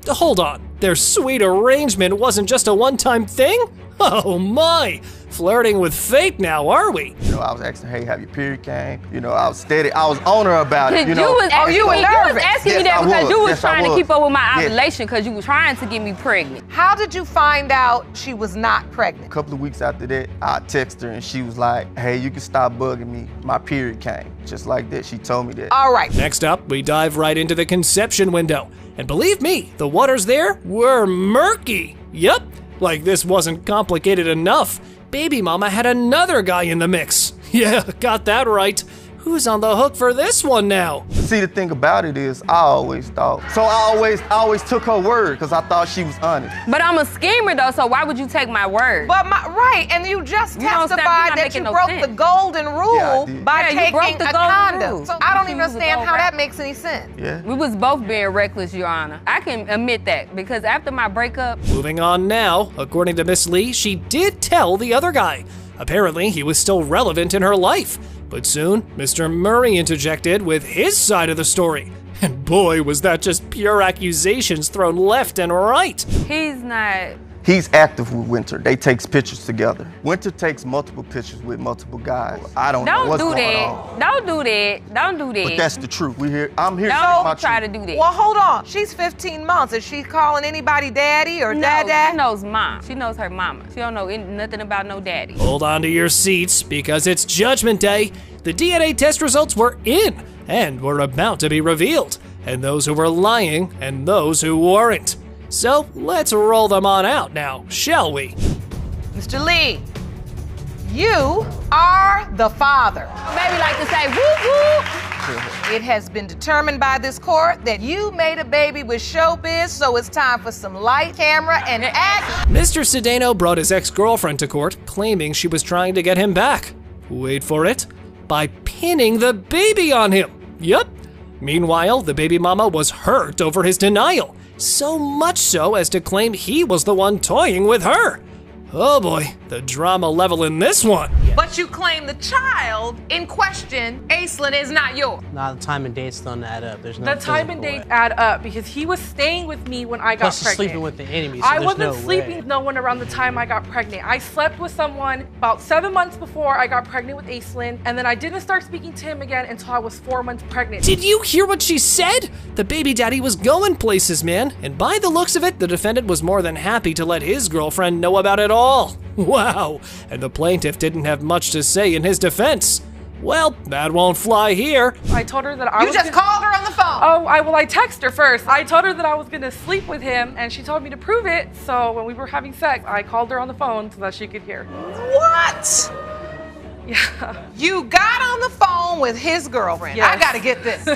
Hold on. Their sweet arrangement wasn't just a one-time thing? Oh my! Flirting with fate now, are we? You know, I was asking, hey, have your period came? You know, I was steady. I was on her about it, you know. You was asking me that because you was trying to keep up with my Yes. ovulation because you was trying to get me pregnant. How did you find out she was not pregnant? A couple of weeks after that, I texted her and she was like, hey, you can stop bugging me. My period came. Just like that, she told me that. All right. Next up, we dive right into the conception window. And believe me, the waters there were murky. Yup, like this wasn't complicated enough. Baby mama had another guy in the mix. Yeah, got that right. Who's on the hook for this one now? See, the thing about it is, I always thought. So I always took her word because I thought she was honest. But I'm a schemer though, so why would you take my word? But right, and you just testified that you broke the golden rule by taking a condom. So I don't even understand how that makes any sense. Yeah. We was both being reckless, Your Honor. I can admit that because after my breakup. Moving on now, according to Miss Lee, she did tell the other guy. Apparently, he was still relevant in her life. But soon, Mr. Murray interjected with his side of the story. And boy, was that just pure accusations thrown left and right. He's not He's active with Winter. They takes pictures together. Winter takes multiple pictures with multiple guys. I don't know what's going on. Don't do that. Don't do that. But that's the truth. I'm here. Don't try to do that. Well, hold on. She's 15 months. Is she calling anybody daddy or dad? She knows mom. She knows her mama. She don't know nothing about no daddy. Hold on to your seats because it's Judgment Day. The DNA test results were in and were about to be revealed. And those who were lying and those who weren't. So let's roll them on out now, shall we? Mr. Lee, you are the father. Baby like to say woo woo. It has been determined by this court that you made a baby with showbiz, so it's time for some light, camera, and act. Mr. Sedano brought his ex-girlfriend to court, claiming she was trying to get him back. Wait for it. By pinning the baby on him. Yup. Meanwhile, the baby mama was hurt over his denial. So much so as to claim he was the one toying with her. Oh boy, the drama level in this one. But you claim the child in question, Aislinn, is not yours. Nah, the time and dates don't add up. There's no The time and dates add up because he was staying with me when I got Plus pregnant. sleeping with the enemy, so I there's wasn't no sleeping way. with no one around the time I got pregnant. I slept with someone about 7 months before I got pregnant with Aislinn, and then I didn't start speaking to him again until I was 4 months pregnant. Did you hear what she said? The baby daddy was going places, man. And by the looks of it, the defendant was more than happy to let his girlfriend know about it all. Wow, and the plaintiff didn't have much to say in his defense. Well, that won't fly here. I told her that I You just called her on the phone. Oh, I texted her first. I told her that I was gonna sleep with him, and she told me to prove it. So when we were having sex, I called her on the phone so that she could hear. What? Yeah. You got on the phone with his girlfriend. Yes. I gotta get this.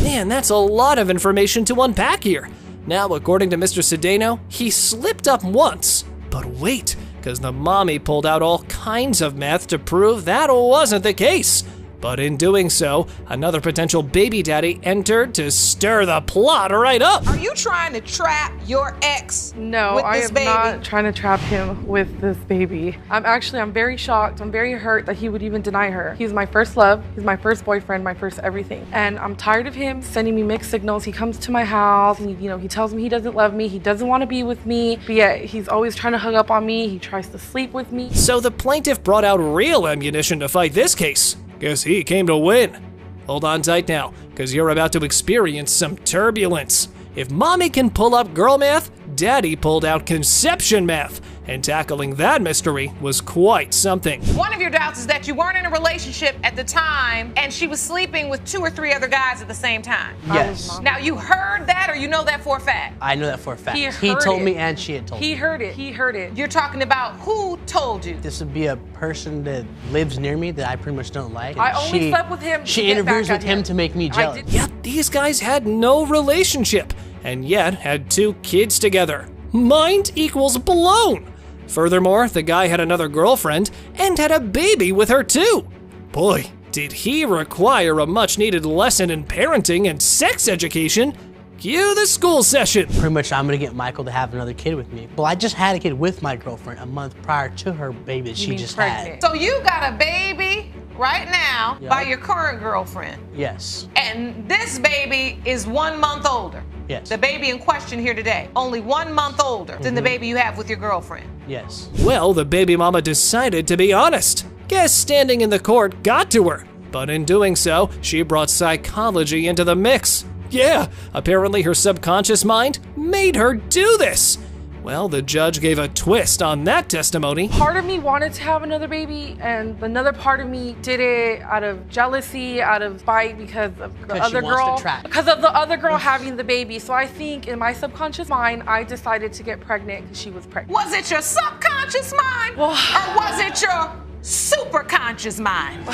Man, that's a lot of information to unpack here. Now, according to Mr. Sedano, he slipped up once. But wait, because the mommy pulled out all kinds of math to prove that wasn't the case. But in doing so, another potential baby daddy entered to stir the plot right up. Are you trying to trap your ex No, with I this am baby? not trying to trap him with this baby. I'm very shocked. I'm very hurt that he would even deny her. He's my first love. He's my first boyfriend, my first everything. And I'm tired of him sending me mixed signals. He comes to my house and he tells me he doesn't love me. He doesn't want to be with me, but yet he's always trying to hug up on me. He tries to sleep with me. So the plaintiff brought out real ammunition to fight this case. Guess he came to win. Hold on tight now, because you're about to experience some turbulence. If mommy can pull up girl math, daddy pulled out conception math. And tackling that mystery was quite something. One of your doubts is that you weren't in a relationship at the time and she was sleeping with 2 or 3 other guys at the same time. Yes. Now you heard that or you know that for a fact? I know that for a fact. He told heard me it. and she had told me. He heard it. He heard it. You're talking about who told you? This would be a person that lives near me that I pretty much don't like. I only slept with him. She interferes with him to make me jealous. Yep, these guys had no relationship and yet had 2 kids together. Mind equals blown. Furthermore, the guy had another girlfriend and had a baby with her too. Boy, did he require a much-needed lesson in parenting and sex education. Cue the school session. Pretty much I'm gonna get Michael to have another kid with me. Well, I just had a kid with my girlfriend a month prior to her baby that she just had. So you got a baby right now Yep. by your current girlfriend. Yes. And this baby is 1 month older. Yes. The baby in question here today, only 1 month older than the baby you have with your girlfriend. Yes. Well, the baby mama decided to be honest. Guess standing in the court got to her. But in doing so, she brought psychology into the mix. Yeah, apparently her subconscious mind made her do this. Well, the judge gave a twist on that testimony. Part of me wanted to have another baby, and another part of me did it out of jealousy, out of spite because of the other girl. Because of the other girl having the baby. So I think in my subconscious mind, I decided to get pregnant because she was pregnant. Was it your subconscious mind or was it your superconscious mind?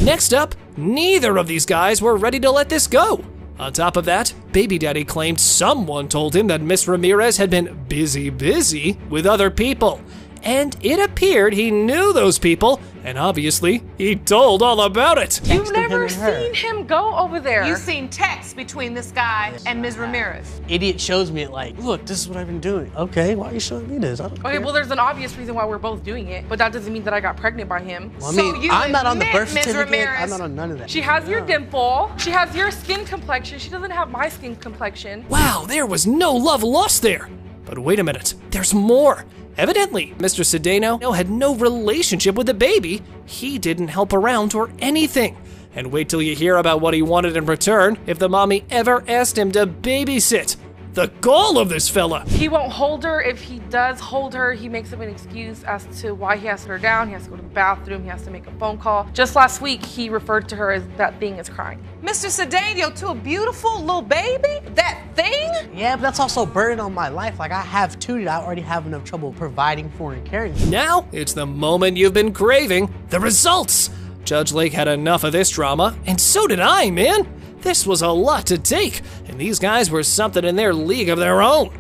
Next up, neither of these guys were ready to let this go. On top of that, baby daddy claimed someone told him that Miss Ramirez had been busy with other people. And it appeared he knew those people, and obviously, he told all about it. You've never seen him go over there. You've seen texts between this guy and Ms. Ramirez. Idiot shows me it like, look, this is what I've been doing. Okay, why are you showing me this? I don't Okay, care. well, there's an obvious reason why we're both doing it, but that doesn't mean that I got pregnant by him. Well, I mean, I'm not on the birth certificate. I'm not on none of that. She has your dimple. She has your skin complexion. She doesn't have my skin complexion. Wow, there was no love lost there. But wait a minute, there's more. Evidently, Mr. Sedano had no relationship with the baby. He didn't help around or anything. And wait till you hear about what he wanted in return if the mommy ever asked him to babysit. The gall of this fella. He won't hold her. If he does hold her, he makes up an excuse as to why he has to put her down. He has to go to the bathroom. He has to make a phone call. Just last week, he referred to her as that thing is crying. Mr. Sedano to a beautiful little baby? That thing? Yeah, but that's also a burden on my life. Like, I have two that I already have enough trouble providing for and caring for. Now, it's the moment you've been craving. The results. Judge Lake had enough of this drama, and so did I, man. This was a lot to take, and these guys were something in their league of their own.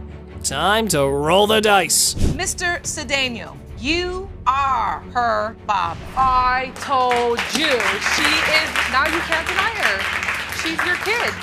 Time to roll the dice. Mr. Sedano, you are her father. I told you. She is, now you can't deny her. She's your kid.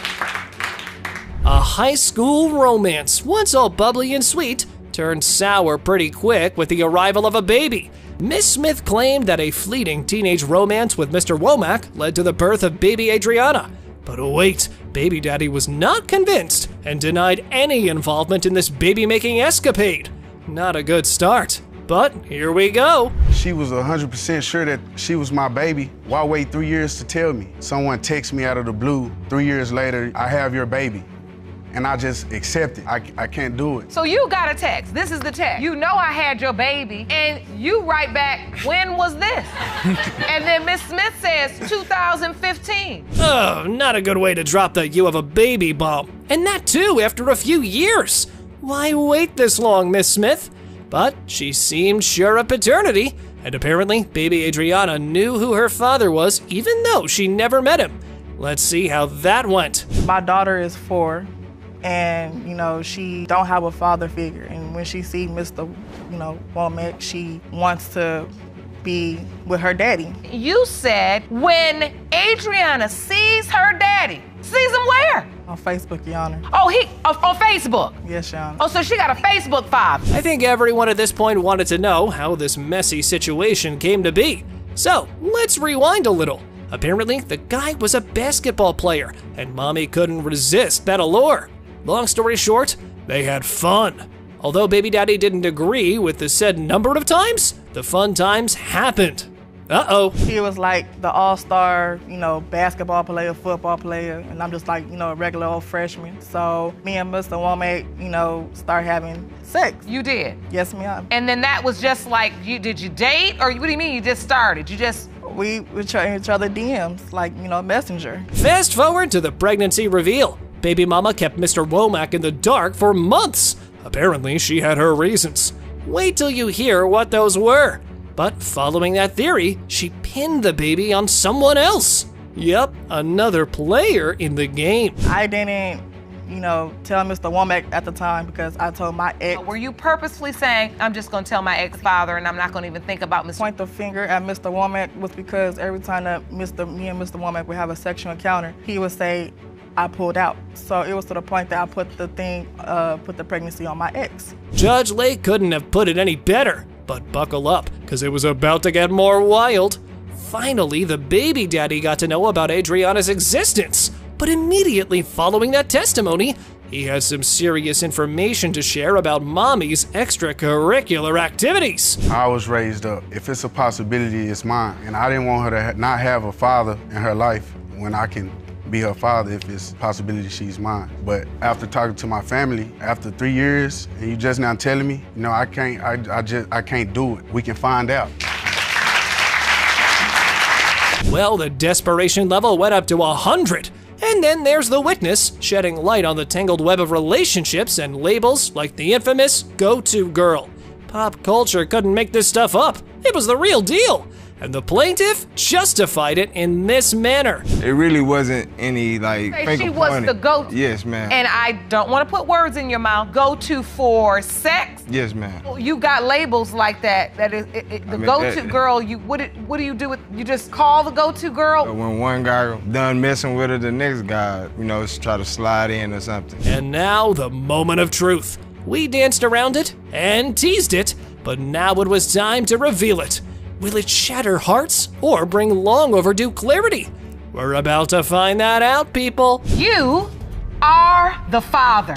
A high school romance, once all bubbly and sweet, turned sour pretty quick with the arrival of a baby. Miss Smith claimed that a fleeting teenage romance with Mr. Womack led to the birth of baby Adriana. But wait, baby daddy was not convinced and denied any involvement in this baby-making escapade. Not a good start, but here we go. She was 100% sure that she was my baby. Why wait 3 years to tell me? Someone texts me out of the blue, 3 years later, I have your baby. And I just accept it. I can't do it. So you got a text. This is the text. You know I had your baby, and you write back, when was this? And then Miss Smith says, 2015. Oh, not a good way to drop the you have a baby bomb. And that too, after a few years. Why wait this long, Miss Smith? But she seemed sure of paternity, and apparently baby Adriana knew who her father was, even though she never met him. Let's see how that went. My daughter is 4. And, you know, she don't have a father figure. And when she see Mr. Womack, she wants to be with her daddy. You said when Adriana sees her daddy, sees him where? On Facebook, Your Honor. Oh, on Facebook? Yes, Your Honor. Oh, so she got a Facebook father. I think everyone at this point wanted to know how this messy situation came to be. So, let's rewind a little. Apparently, the guy was a basketball player, and mommy couldn't resist that allure. Long story short, they had fun. Although baby daddy didn't agree with the said number of times, the fun times happened. Uh-oh. He was like the all-star, basketball player, football player, and I'm just like, a regular old freshman. So me and Mr. Womack, start having sex. You did? Yes, ma'am. And then that was just like, did you date? Or what do you mean you just started? We were trying each other DMs, like, messenger. Fast forward to the pregnancy reveal. Baby mama kept Mr. Womack in the dark for months. Apparently, she had her reasons. Wait till you hear what those were. But following that theory, she pinned the baby on someone else. Yep, another player in the game. I didn't, tell Mr. Womack at the time because I told my ex. Were you purposefully saying, I'm just gonna tell my ex-father and I'm not gonna even think about Mr. Point the finger at Mr. Womack was because every time that me and Mr. Womack would have a sexual encounter, he would say, I pulled out. So it was to the point that I put the pregnancy on my ex. Judge Lake couldn't have put it any better, but buckle up, because it was about to get more wild. Finally, the baby daddy got to know about Adriana's existence, but immediately following that testimony, he had some serious information to share about mommy's extracurricular activities. I was raised up. If it's a possibility, it's mine. And I didn't want her to not have a father in her life when I can be her father if it's a possibility she's mine. But after talking to my family, after 3 years, and you just now telling me, I can't do it. We can find out. Well, the desperation level went up to 100. And then there's the witness, shedding light on the tangled web of relationships and labels like the infamous go-to girl. Pop culture couldn't make this stuff up. It was the real deal. And the plaintiff justified it in this manner. It really wasn't any She was the go-to. Yes, ma'am. And I don't want to put words in your mouth. Go-to for sex. Yes, ma'am. You got labels like that. That is the go-to girl. What do you do with? You just call the go-to girl. When one guy done messing with her, the next guy, try to slide in or something. And now the moment of truth. We danced around it and teased it, but now it was time to reveal it. Will it shatter hearts or bring long overdue clarity? We're about to find that out, people. You are the father.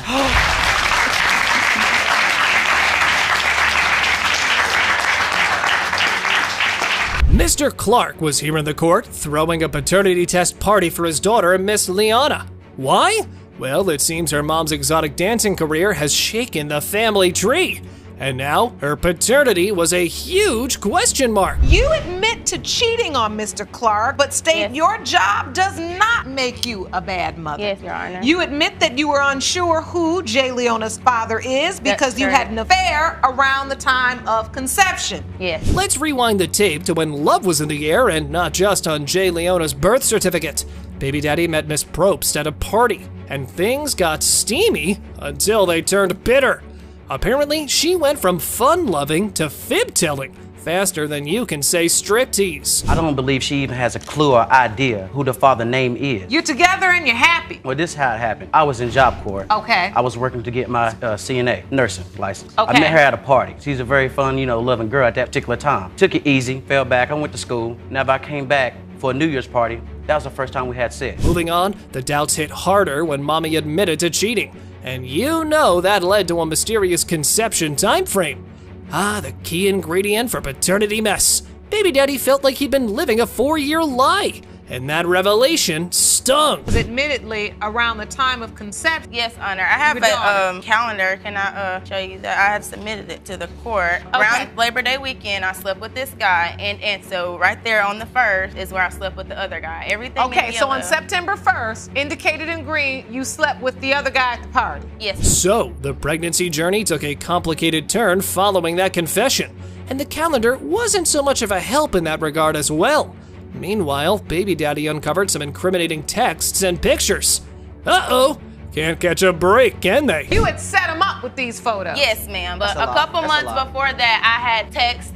Mr. Clark was here in the court throwing a paternity test party for his daughter, Miss Liana. Why? Well, it seems her mom's exotic dancing career has shaken the family tree. And now, her paternity was a huge question mark. You admit to cheating on Mr. Clark, but state your job does not make you a bad mother. Yes, Your Honor. You admit that you were unsure who Jay Leona's father is because you had an affair around the time of conception. Yes. Let's rewind the tape to when love was in the air and not just on Jay Leona's birth certificate. Baby daddy met Miss Probst at a party, and things got steamy until they turned bitter. Apparently, she went from fun-loving to fib-telling faster than you can say striptease. I don't believe she even has a clue or idea who the father name is. You're together and you're happy. Well, this is how it happened. I was in job corps. Okay. I was working to get my CNA, nursing license. Okay. I met her at a party. She's a very fun, loving girl at that particular time. Took it easy, fell back, I went to school. Now, I came back for a New Year's party. That was the first time we had sex. Moving on, the doubts hit harder when Mommy admitted to cheating. And you know that led to a mysterious conception time frame. The key ingredient for paternity mess. Baby daddy felt like he'd been living a 4-year lie. And that revelation stung. Admittedly, around the time of conception. Yes, Honor. I have a calendar. Can I show you that? I had submitted it to the court. Around Labor Day weekend, I slept with this guy. And so right there on the 1st is where I slept with the other guy. Everything Okay, so on September 1st, indicated in green, you slept with the other guy at the party. Yes. So, the pregnancy journey took a complicated turn following that confession. And the calendar wasn't so much of a help in that regard as well. Meanwhile, baby daddy uncovered some incriminating texts and pictures. Uh-oh, can't catch a break, can they? You had set him up with these photos. Yes, ma'am. But a couple months before that,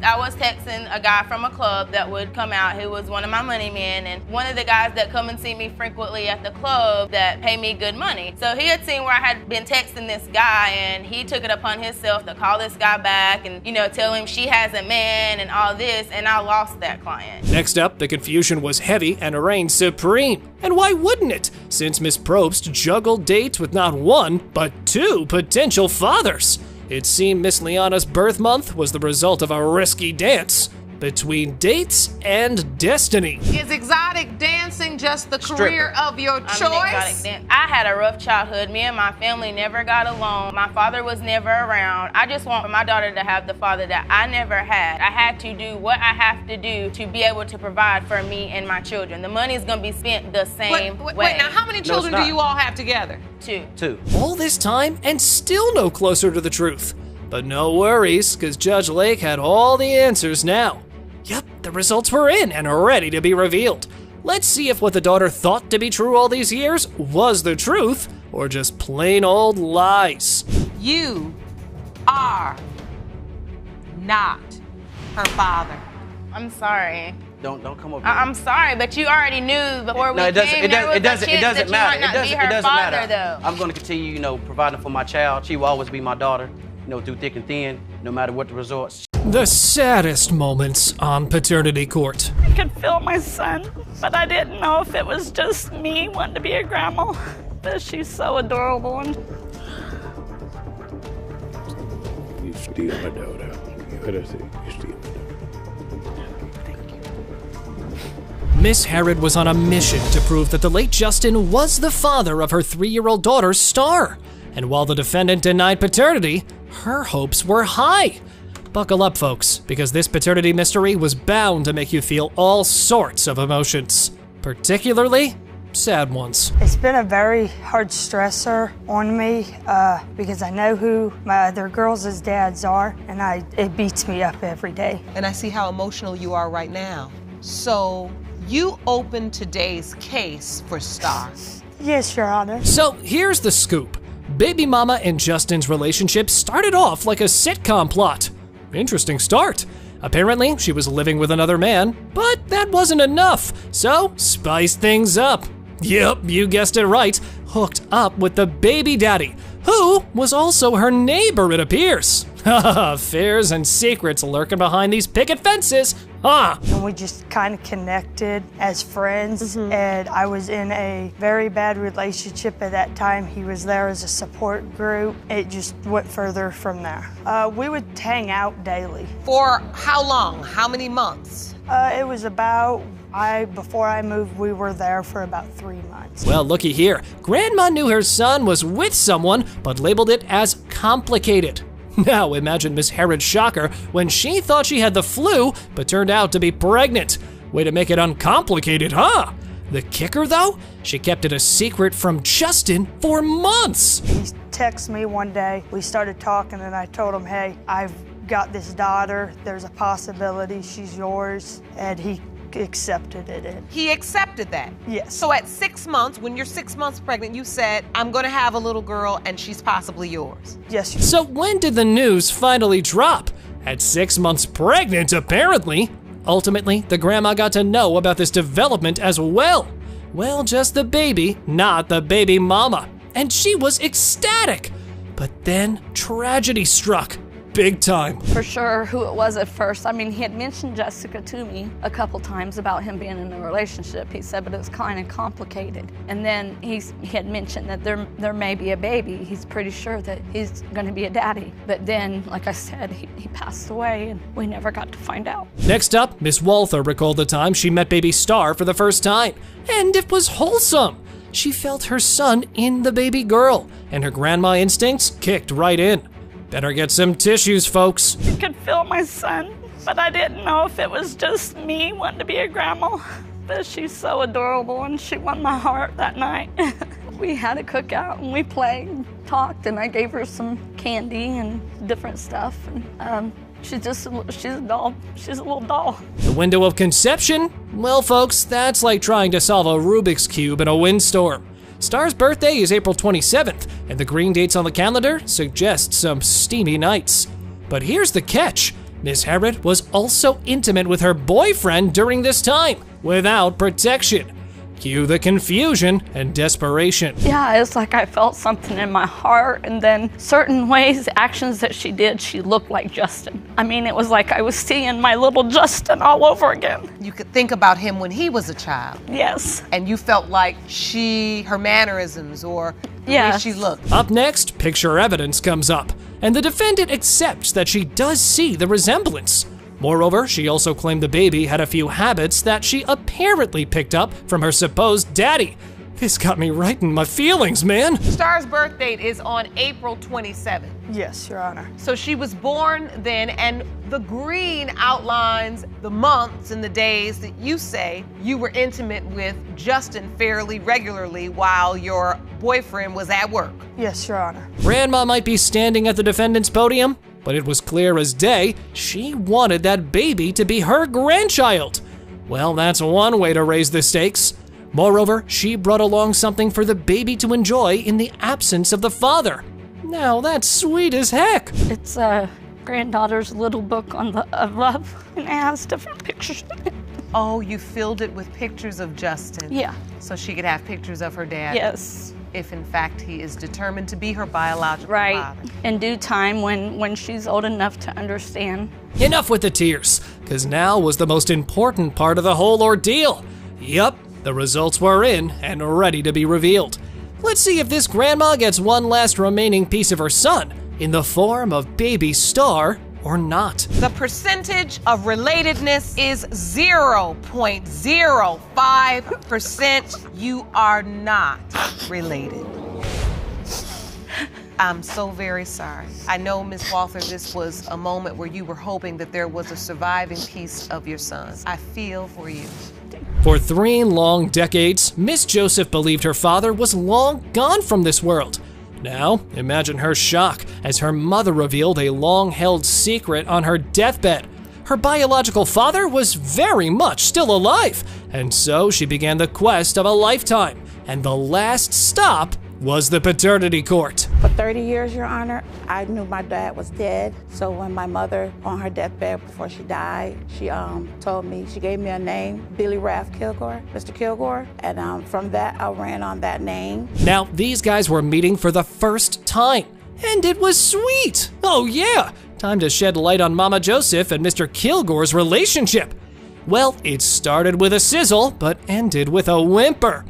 I was texting a guy from a club that would come out who was one of my money men, and one of the guys that come and see me frequently at the club that pay me good money. So he had seen where I had been texting this guy, and he took it upon himself to call this guy back and, tell him she has a man and all this, and I lost that client. Next up, the confusion was heavy and reigned supreme. And why wouldn't it? Since Miss Probst juggled dates with not one, but 2 potential fathers. It seemed Miss Liana's birth month was the result of a risky dance between dates and destiny. Is exotic dancing just the career of your choice? I had a rough childhood. Me and my family never got along. My father was never around. I just want my daughter to have the father that I never had. I had to do what I have to do to be able to provide for me and my children. The money is going to be spent the same way. Wait, now how many children do you all have together? 2. All this time and still no closer to the truth. But no worries, because Judge Lake had all the answers now. Yep, the results were in and ready to be revealed. Let's see if what the daughter thought to be true all these years was the truth, or just plain old lies. You are not her father. I'm sorry. Don't come over. I'm sorry, but you already knew before we came. It doesn't matter. It doesn't matter. Though. I'm going to continue, providing for my child. She will always be my daughter, through thick and thin, no matter what the results. The saddest moments on paternity court. I could feel my son, but I didn't know if it was just me wanting to be a grandma. But she's so adorable. And you still my daughter. You heard her say, you still my daughter. Miss Harrod was on a mission to prove that the late Justin was the father of her 3-year-old daughter, Star. And while the defendant denied paternity, her hopes were high. Buckle up, folks, because this paternity mystery was bound to make you feel all sorts of emotions, particularly sad ones. It's been a very hard stressor on me because I know who my other girls' dads are, and it beats me up every day. And I see how emotional you are right now. So you opened today's case for Star. Yes, Your Honor. So here's the scoop. Baby mama and Justin's relationship started off like a sitcom plot. Interesting start. Apparently, she was living with another man, but that wasn't enough, so spice things up. Yep, you guessed it right, hooked up with the baby daddy, who was also her neighbor, it appears. Affairs and secrets lurking behind these picket fences, huh? And we just kind of connected as friends, and I was in a very bad relationship at that time. He was there as a support group. It just went further from there. We would hang out daily. For how long? How many months? It was about, before I moved, we were there for about 3 months. Well, looky here. Grandma knew her son was with someone, but labeled it as complicated. Now imagine Miss Herod's shocker when she thought she had the flu, but turned out to be pregnant. Way to make it uncomplicated, huh? The kicker though, she kept it a secret from Justin for months. He texted me one day, we started talking and I told him, hey, I've got this daughter, there's a possibility she's yours, and he accepted it. He accepted that? Yes. So at 6 months, when you're 6 months pregnant, you said, I'm gonna have a little girl and she's possibly yours. Yes. So when did the news finally drop? At 6 months pregnant, apparently. Ultimately, the grandma got to know about this development as well. Well, just the baby, not the baby mama. And she was ecstatic. But then tragedy struck. Big time. For sure who it was at first. I mean, he had mentioned Jessica to me a couple times about him being in a relationship. He said, but it was kind of complicated. And then he had mentioned that there may be a baby. He's pretty sure that he's going to be a daddy. But then, like I said, he passed away and we never got to find out. Next up, Miss Walther recalled the time she met baby Star for the first time. And it was wholesome. She felt her son in the baby girl, and her grandma instincts kicked right in. Better get some tissues, folks. I could feel my son, but I didn't know if it was just me wanting to be a grandma. But she's so adorable and she won my heart that night. We had a cookout and we played, talked, and I gave her some candy and different stuff. And she's a doll. She's a little doll. The window of conception? Well, folks, that's like trying to solve a Rubik's Cube in a windstorm. Star's birthday is April 27th, and the green dates on the calendar suggest some steamy nights. But here's the catch. Miss Herod was also intimate with her boyfriend during this time, without protection. Cue the confusion and desperation. Yeah, it's like I felt something in my heart, and then certain ways, actions that she did, she looked like Justin. I mean, it was like I was seeing my little Justin all over again. You could think about him when he was a child. Yes. And you felt like her mannerisms or the way she looked. Up next, picture evidence comes up, and the defendant accepts that she does see the resemblance. Moreover, she also claimed the baby had a few habits that she apparently picked up from her supposed daddy. This got me right in my feelings, man. Star's birth date is on April 27th. Yes, Your Honor. So she was born then, and the green outlines the months and the days that you say you were intimate with Justin fairly regularly while your boyfriend was at work. Yes, Your Honor. Grandma might be standing at the defendant's podium, but it was clear as day she wanted that baby to be her grandchild. Well, that's one way to raise the stakes. Moreover, she brought along something for the baby to enjoy in the absence of the father. Now, that's sweet as heck. It's a granddaughter's little book on of love, and it has different pictures in it. Oh, you filled it with pictures of Justin? Yeah. So she could have pictures of her dad? Yes. If in fact he is determined to be her biological father. Right. In due time, when she's old enough to understand. Enough with the tears, because now was the most important part of the whole ordeal. Yup, the results were in and ready to be revealed. Let's see if this grandma gets one last remaining piece of her son in the form of baby Star or not. The percentage of relatedness is 0.05%. You are not related. I'm so very sorry. I know, Ms. Walther, this was a moment where you were hoping that there was a surviving piece of your son. I feel for you. For 3 long decades, Miss Joseph believed her father was long gone from this world. Now, imagine her shock as her mother revealed a long-held secret on her deathbed. Her biological father was very much still alive, and so she began the quest of a lifetime, and the last stop was the paternity court. For 30 years, Your Honor, I knew my dad was dead. So when my mother, on her deathbed before she died, she told me, she gave me a name, Billy Raff Kilgore, Mr. Kilgore, and from that, I ran on that name. Now, these guys were meeting for the first time, and it was sweet. Oh yeah, time to shed light on Mama Joseph and Mr. Kilgore's relationship. Well, it started with a sizzle, but ended with a whimper.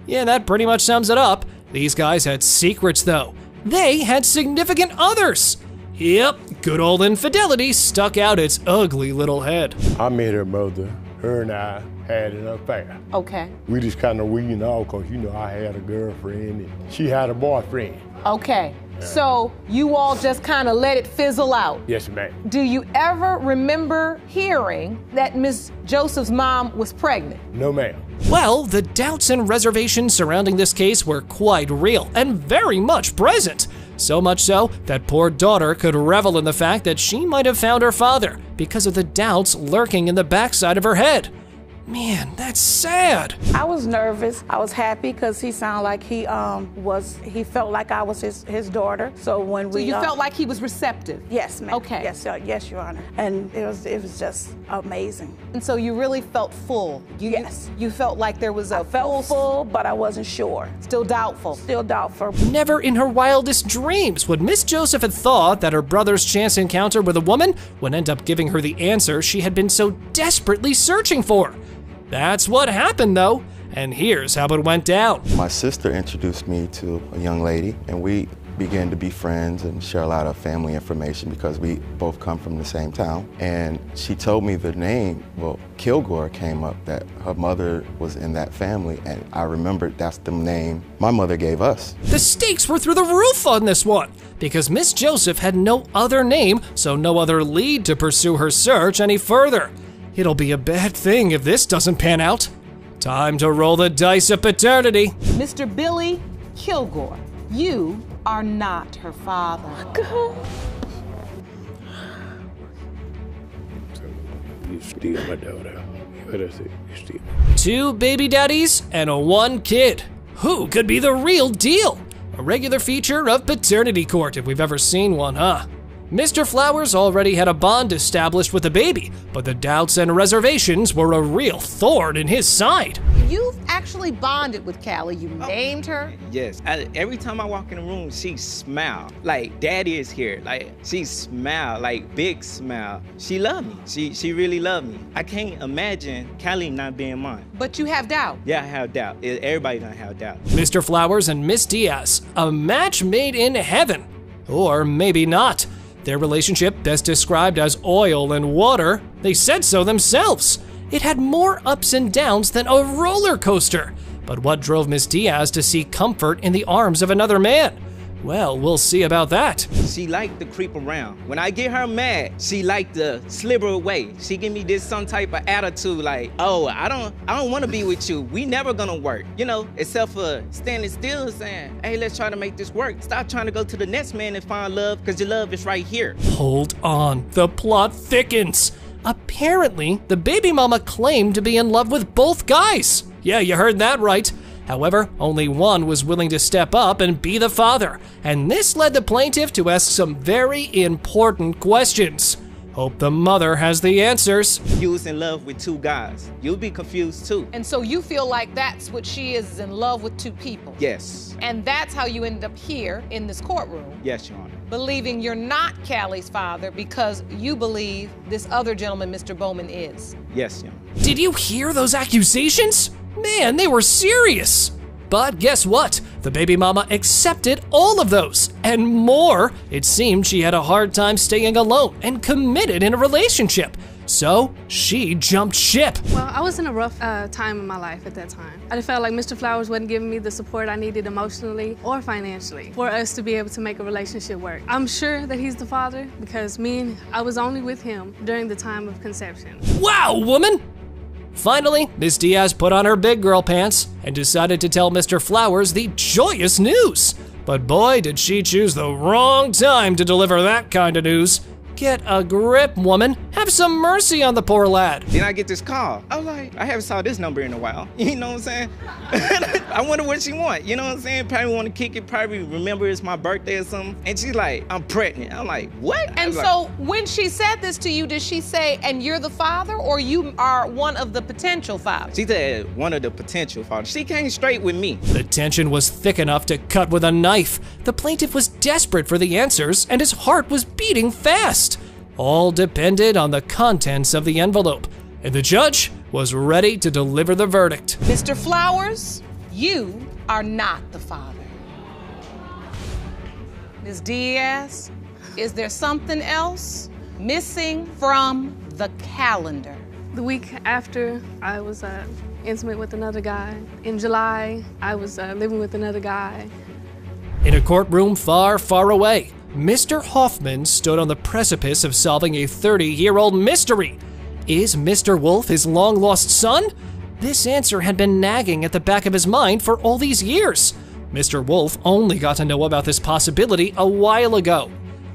Yeah, that pretty much sums it up. These guys had secrets though. They had significant others. Yep, good old infidelity stuck out its ugly little head. I met her mother her and I had an affair. Okay. We just kind of weeding off because, you know, I had a girlfriend and she had a boyfriend. Okay. So you all just kind of let it fizzle out. Yes, ma'am. Do you ever remember hearing that Miss Joseph's mom was pregnant? No, ma'am. Well, the doubts and reservations surrounding this case were quite real and very much present. So much so that poor daughter could revel in the fact that she might have found her father because of the doubts lurking in the backside of her head. Man, that's sad. I was nervous. I was happy because he sounded like he felt like I was his daughter. So when So you felt like he was receptive? Yes, ma'am. Okay. Yes, Your Honor. And it was just amazing. And so you really felt full? Yes. You felt like there was a full, but I wasn't sure. Still doubtful? Still doubtful. Never in her wildest dreams would Miss Joseph have thought that her brother's chance encounter with a woman would end up giving her the answer she had been so desperately searching for. That's what happened, though, and here's how it went down. My sister introduced me to a young lady, and we began to be friends and share a lot of family information because we both come from the same town. And she told me the name, well, Kilgore came up, that her mother was in that family, and I remembered that's the name my mother gave us. The stakes were through the roof on this one, because Miss Joseph had no other name, so no other lead to pursue her search any further. It'll be a bad thing if this doesn't pan out. Time to roll the dice of paternity. Mr. Billy Kilgore, you are not her father. You steal my daughter. What I say? You steal. 2 baby daddies and 1 kid. Who could be the real deal? A regular feature of Paternity Court if we've ever seen one, huh? Mr. Flowers already had a bond established with the baby, but the doubts and reservations were a real thorn in his side. You've actually bonded with Callie. You named her. Yes. Every time I walk in the room, she smile. Like, Daddy is here. Like, she smile, like, big smile. She love me. She really love me. I can't imagine Callie not being mine. But you have doubt. Yeah, I have doubt. Everybody gonna have doubt. Mr. Flowers and Miss Diaz, a match made in heaven. Or maybe not. Their relationship, best described as oil and water, they said so themselves. It had more ups and downs than a roller coaster. But what drove Miss Diaz to seek comfort in the arms of another man? Well, we'll see about that. She liked to creep around. When I get her mad, she liked to slither away. She give me this some type of attitude like, oh, I don't want to be with you. We never gonna work. You know, except for standing still and saying, hey, let's try to make this work. Stop trying to go to the next man and find love, because your love is right here. Hold on, the plot thickens. Apparently, the baby mama claimed to be in love with both guys. Yeah, you heard that right. However, only one was willing to step up and be the father, and this led the plaintiff to ask some very important questions. Hope the mother has the answers. You was in love with 2 guys. You'll be confused too. And so you feel like that's what she is in love with 2 people? Yes. And that's how you end up here in this courtroom? Yes, Your Honor. Believing you're not Callie's father because you believe this other gentleman, Mr. Bowman, is? Yes, Your Honor. Did you hear those accusations? Man, they were serious. But guess what? The baby mama accepted all of those and more. It seemed she had a hard time staying alone and committed in a relationship. So she jumped ship. Well, I was in a rough time in my life at that time. I felt like Mr. Flowers wasn't giving me the support I needed emotionally or financially for us to be able to make a relationship work. I'm sure that he's the father because I was only with him during the time of conception. Wow, woman! Finally, Miss Diaz put on her big girl pants and decided to tell Mr. Flowers the joyous news. But boy, did she choose the wrong time to deliver that kind of news. Get a grip, woman. Have some mercy on the poor lad. Then I get this call. I was like, I haven't saw this number in a while. You know what I'm saying? I wonder what she want. You know what I'm saying? Probably want to kick it. Probably remember it's my birthday or something. And she's like, I'm pregnant. I'm like, what? And so when she said this to you, did she say, and you're the father, or you are one of the potential fathers? She said one of the potential fathers. She came straight with me. The tension was thick enough to cut with a knife. The plaintiff was desperate for the answers, and his heart was beating fast. All depended on the contents of the envelope, and the judge was ready to deliver the verdict. Mr. Flowers, you are not the father. Ms. Diaz, is there something else missing from the calendar? The week after, I was intimate with another guy. In July, I was living with another guy. In a courtroom far, far away, Mr. Hoffman stood on the precipice of solving a 30-year-old mystery. Is Mr. Wolf his long-lost son? This answer had been nagging at the back of his mind for all these years. Mr. Wolf only got to know about this possibility a while ago.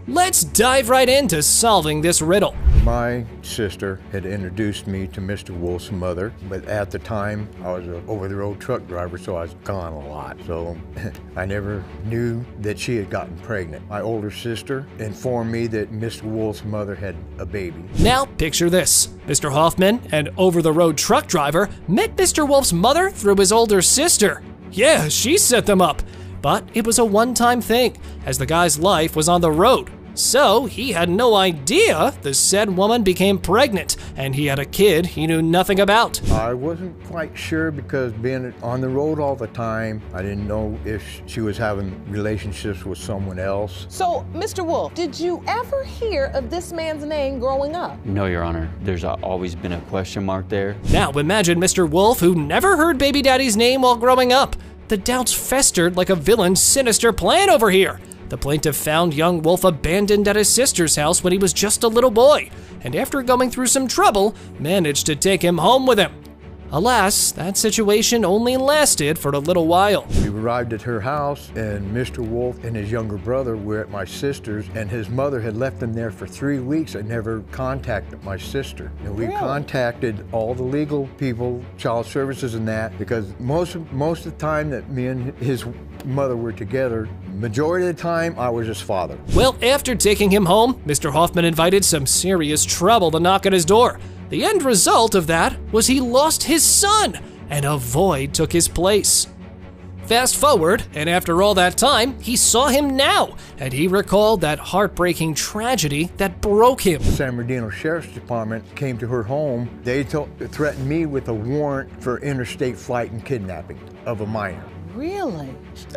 Let's dive right into solving this riddle. My sister had introduced me to Mr. Wolf's mother, but at the time I was an over-the-road truck driver, so I was gone a lot. So I never knew that she had gotten pregnant. My older sister informed me that Mr. Wolf's mother had a baby. Now picture this. Mr. Hoffman, an over-the-road truck driver, met Mr. Wolf's mother through his older sister. Yeah, she set them up. But it was a one-time thing, as the guy's life was on the road. So he had no idea the said woman became pregnant, and he had a kid he knew nothing about. I wasn't quite sure because being on the road all the time, I didn't know if she was having relationships with someone else. So, Mr. Wolf, did you ever hear of this man's name growing up? No, Your Honor. There's always been a question mark there. Now imagine Mr. Wolf, who never heard baby daddy's name while growing up. The doubts festered like a villain's sinister plan over here. The plaintiff found young Wolf abandoned at his sister's house when he was just a little boy, and after going through some trouble, managed to take him home with him. Alas, that situation only lasted for a little while. We arrived at her house, and Mr. Wolf and his younger brother were at my sister's, and his mother had left them there for 3 weeks and never contacted my sister. And we contacted all the legal people, child services and that, because most of the time that me and his mother were together, majority of the time I was his father. Well, after taking him home, Mr. Hoffman invited some serious trouble to knock at his door. The end result of that was he lost his son, and a void took his place. Fast forward, and after all that time, he saw him now, and he recalled that heartbreaking tragedy that broke him. The San Bernardino Sheriff's Department came to her home. They threatened me with a warrant for interstate flight and kidnapping of a minor. Really?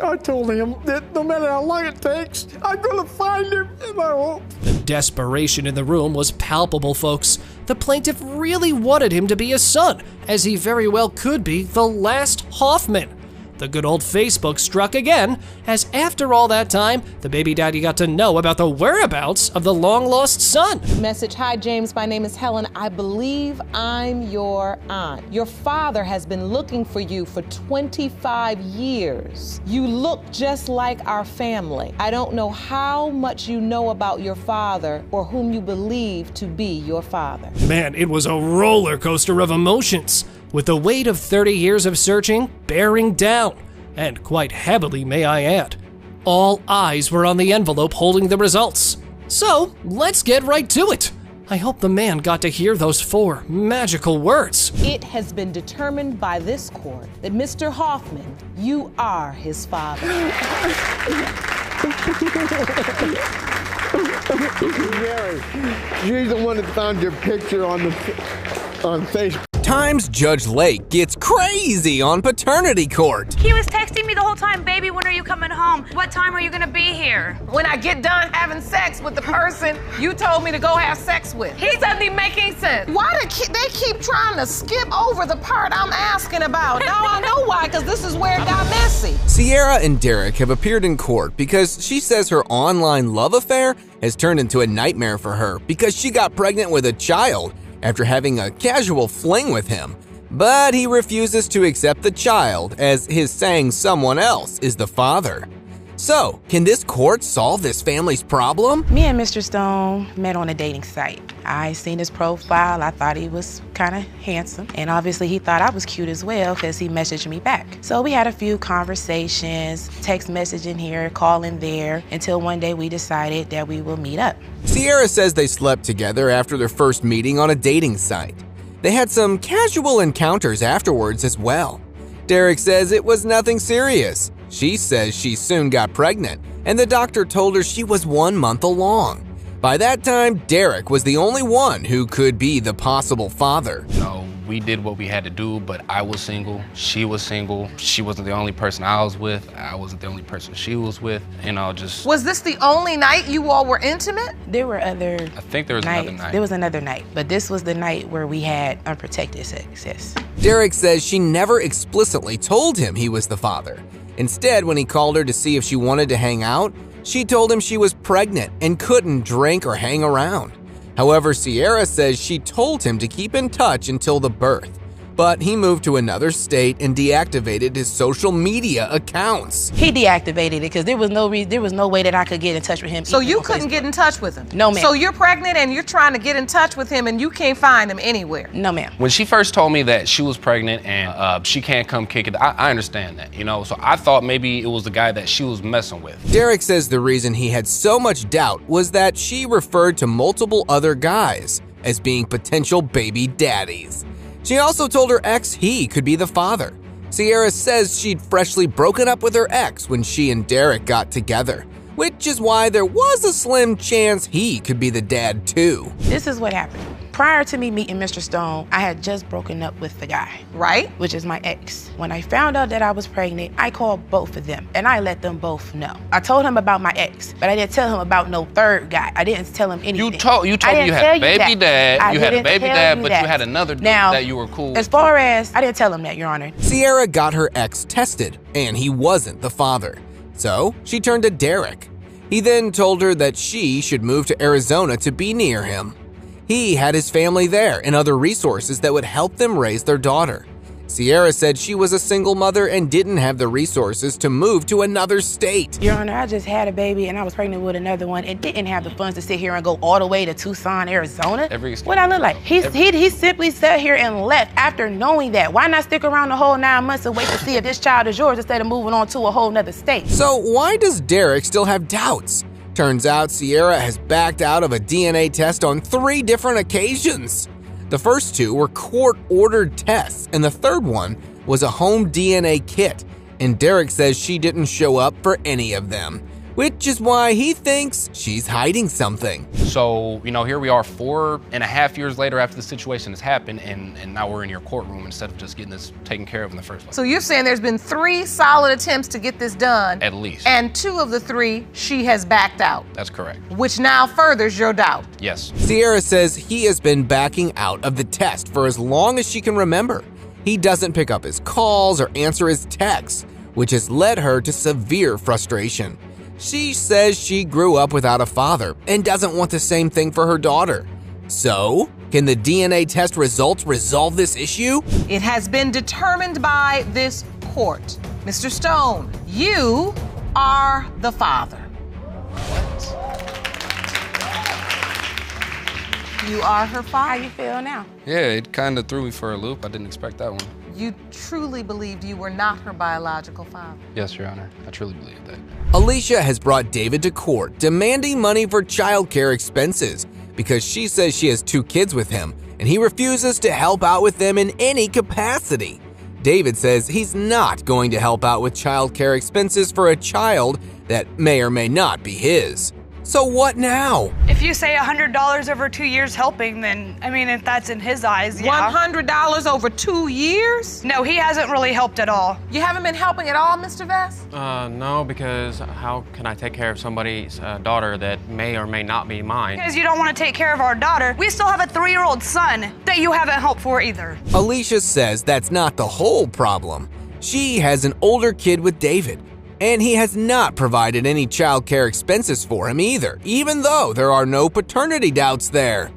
I told him that no matter how long it takes, I'm gonna find him, and I hope. The desperation in the room was palpable, folks. The plaintiff really wanted him to be his son, as he very well could be the last Hoffman. The good old Facebook struck again, as after all that time, the baby daddy got to know about the whereabouts of the long-lost son. Message, hi James, my name is Helen. I believe I'm your aunt. Your father has been looking for you for 25 years. You look just like our family. I don't know how much you know about your father or whom you believe to be your father. Man, it was a roller coaster of emotions, with the weight of 30 years of searching bearing down, and quite heavily, may I add. All eyes were on the envelope holding the results. So, let's get right to it. I hope the man got to hear those 4 magical words. It has been determined by this court that Mr. Hoffman, you are his father. Mary, she's the one that found your picture on Facebook. Times Judge Lake gets crazy on paternity court. He was texting me the whole time, baby, when are you coming home? What time are you gonna be here? When I get done having sex with the person you told me to go have sex with. He doesn't even make any sense. Why do they keep trying to skip over the part I'm asking about? Now I know why, because this is where it got messy. Sierra and Derek have appeared in court because she says her online love affair has turned into a nightmare for her because she got pregnant with a child after having a casual fling with him. But he refuses to accept the child as his saying someone else is the father. So, can this court solve this family's problem? Me and Mr. Stone met on a dating site. I seen his profile, I thought he was kind of handsome, and obviously he thought I was cute as well because he messaged me back. So we had a few conversations, text messaging here, calling there, until one day we decided that we will meet up. Sierra says they slept together after their first meeting on a dating site. They had some casual encounters afterwards as well. Derek says it was nothing serious. She says she soon got pregnant, and the doctor told her she was 1 month along. By that time, Derek was the only one who could be the possible father. So We did what we had to do, but I was single, she was single. She wasn't the only person I was with. I wasn't the only person she was with. just... Was this the only night you all were intimate? There were other I think there was another night. There was another night, but this was the night where we had unprotected sex. Derek says she never explicitly told him he was the father. Instead, when he called her to see if she wanted to hang out, she told him she was pregnant and couldn't drink or hang around. However, Sierra says she told him to keep in touch until the birth, but he moved to another state and deactivated his social media accounts. He deactivated it because there was no way that I could get in touch with him. So you couldn't get in touch with him? No, ma'am. So you're pregnant and you're trying to get in touch with him and you can't find him anywhere? No, ma'am. When she first told me that she was pregnant and she can't come kick it, I understand that, So I thought maybe it was the guy that she was messing with. Derek says the reason he had so much doubt was that she referred to multiple other guys as being potential baby daddies. She also told her ex he could be the father. Sierra says she'd freshly broken up with her ex when she and Derek got together, which is why there was a slim chance he could be the dad too. This is what happened. Prior to me meeting Mr. Stone, I had just broken up with the guy, right? Which is my ex. When I found out that I was pregnant, I called both of them and I let them both know. I told him about my ex, but I didn't tell him about no third guy. I didn't tell him anything. You told me you had a baby dad. You had a baby dad, but you had another dude that you were cool. As far as, I didn't tell him that, Your Honor. Sierra got her ex tested and he wasn't the father. So she turned to Derek. He then told her that she should move to Arizona to be near him. He had his family there and other resources that would help them raise their daughter. Sierra said she was a single mother and didn't have the resources to move to another state. Your Honor, I just had a baby and I was pregnant with another one and didn't have the funds to sit here and go all the way to Tucson, Arizona. What I look like? He simply sat here and left after knowing that. Why not stick around the whole 9 months and wait to see if this child is yours instead of moving on to a whole nother state? So why does Derek still have doubts? Turns out Sierra has backed out of a DNA test on 3 different occasions. The first 2 were court-ordered tests, and the third one was a home DNA kit, and Derek says she didn't show up for any of them, which is why he thinks she's hiding something. So, here we are 4.5 years later after the situation has happened, and now we're in your courtroom instead of just getting this taken care of in the first place. So you're saying there's been 3 solid attempts to get this done? At least. And 2 of the 3, she has backed out. That's correct. Which now furthers your doubt. Yes. Sierra says he has been backing out of the test for as long as she can remember. He doesn't pick up his calls or answer his texts, which has led her to severe frustration. She says she grew up without a father and doesn't want the same thing for her daughter. So, can the DNA test results resolve this issue? It has been determined by this court. Mr. Stone, you are the father. You are her father. How you feel now? Yeah, it kind of threw me for a loop. I didn't expect that one. You truly believed you were not her biological father? Yes, Your Honor. I truly believe that. Alicia has brought David to court demanding money for childcare expenses because she says she has 2 kids with him and he refuses to help out with them in any capacity. David says he's not going to help out with childcare expenses for a child that may or may not be his. So what now? If you say $100 over 2 years helping, then, if that's in his eyes, yeah. $100 over 2 years? No, he hasn't really helped at all. You haven't been helping at all, Mr. Vest? No, because how can I take care of somebody's daughter that may or may not be mine? Because you don't want to take care of our daughter. We still have a 3-year-old son that you haven't helped for either. Alicia says that's not the whole problem. She has an older kid with David, and he has not provided any child care expenses for him either, even though there are no paternity doubts there.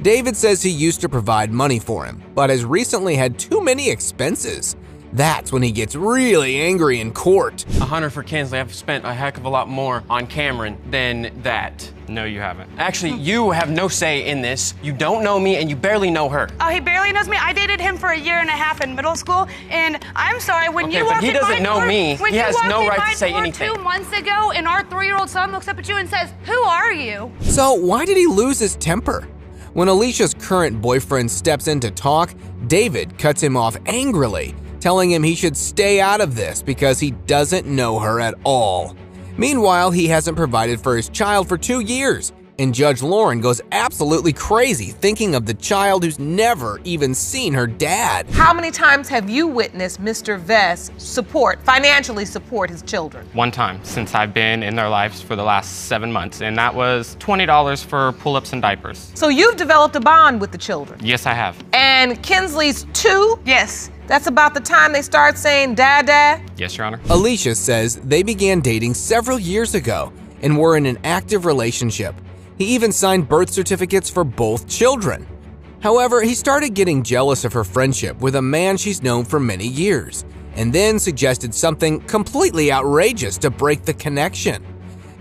David says he used to provide money for him, but has recently had too many expenses. That's when he gets really angry in court. $100 for Kinsley. I've spent a heck of a lot more on Cameron than that. No, you haven't. Actually, you have no say in this. You don't know me and you barely know her. Oh, he barely knows me. I dated him for 1.5 years in middle school, and I'm sorry, when you walked he in doesn't my know door, me. When he you has walked no in right my to say door anything. 2 months ago, and our 3-year-old son looks up at you and says, "Who are you?" So why did he lose his temper? When Alicia's current boyfriend steps in to talk, David cuts him off angrily, telling him he should stay out of this because he doesn't know her at all. Meanwhile, he hasn't provided for his child for 2 years, and Judge Lauren goes absolutely crazy thinking of the child who's never even seen her dad. How many times have you witnessed Mr. Vest financially support his children? One time since I've been in their lives for the last 7 months, and that was $20 for pull-ups and diapers. So you've developed a bond with the children? Yes, I have. And Kinsley's 2? Yes. That's about the time they start saying dad, dad? Yes, Your Honor. Alicia says they began dating several years ago and were in an active relationship. He even signed birth certificates for both children. However, he started getting jealous of her friendship with a man she's known for many years, and then suggested something completely outrageous to break the connection.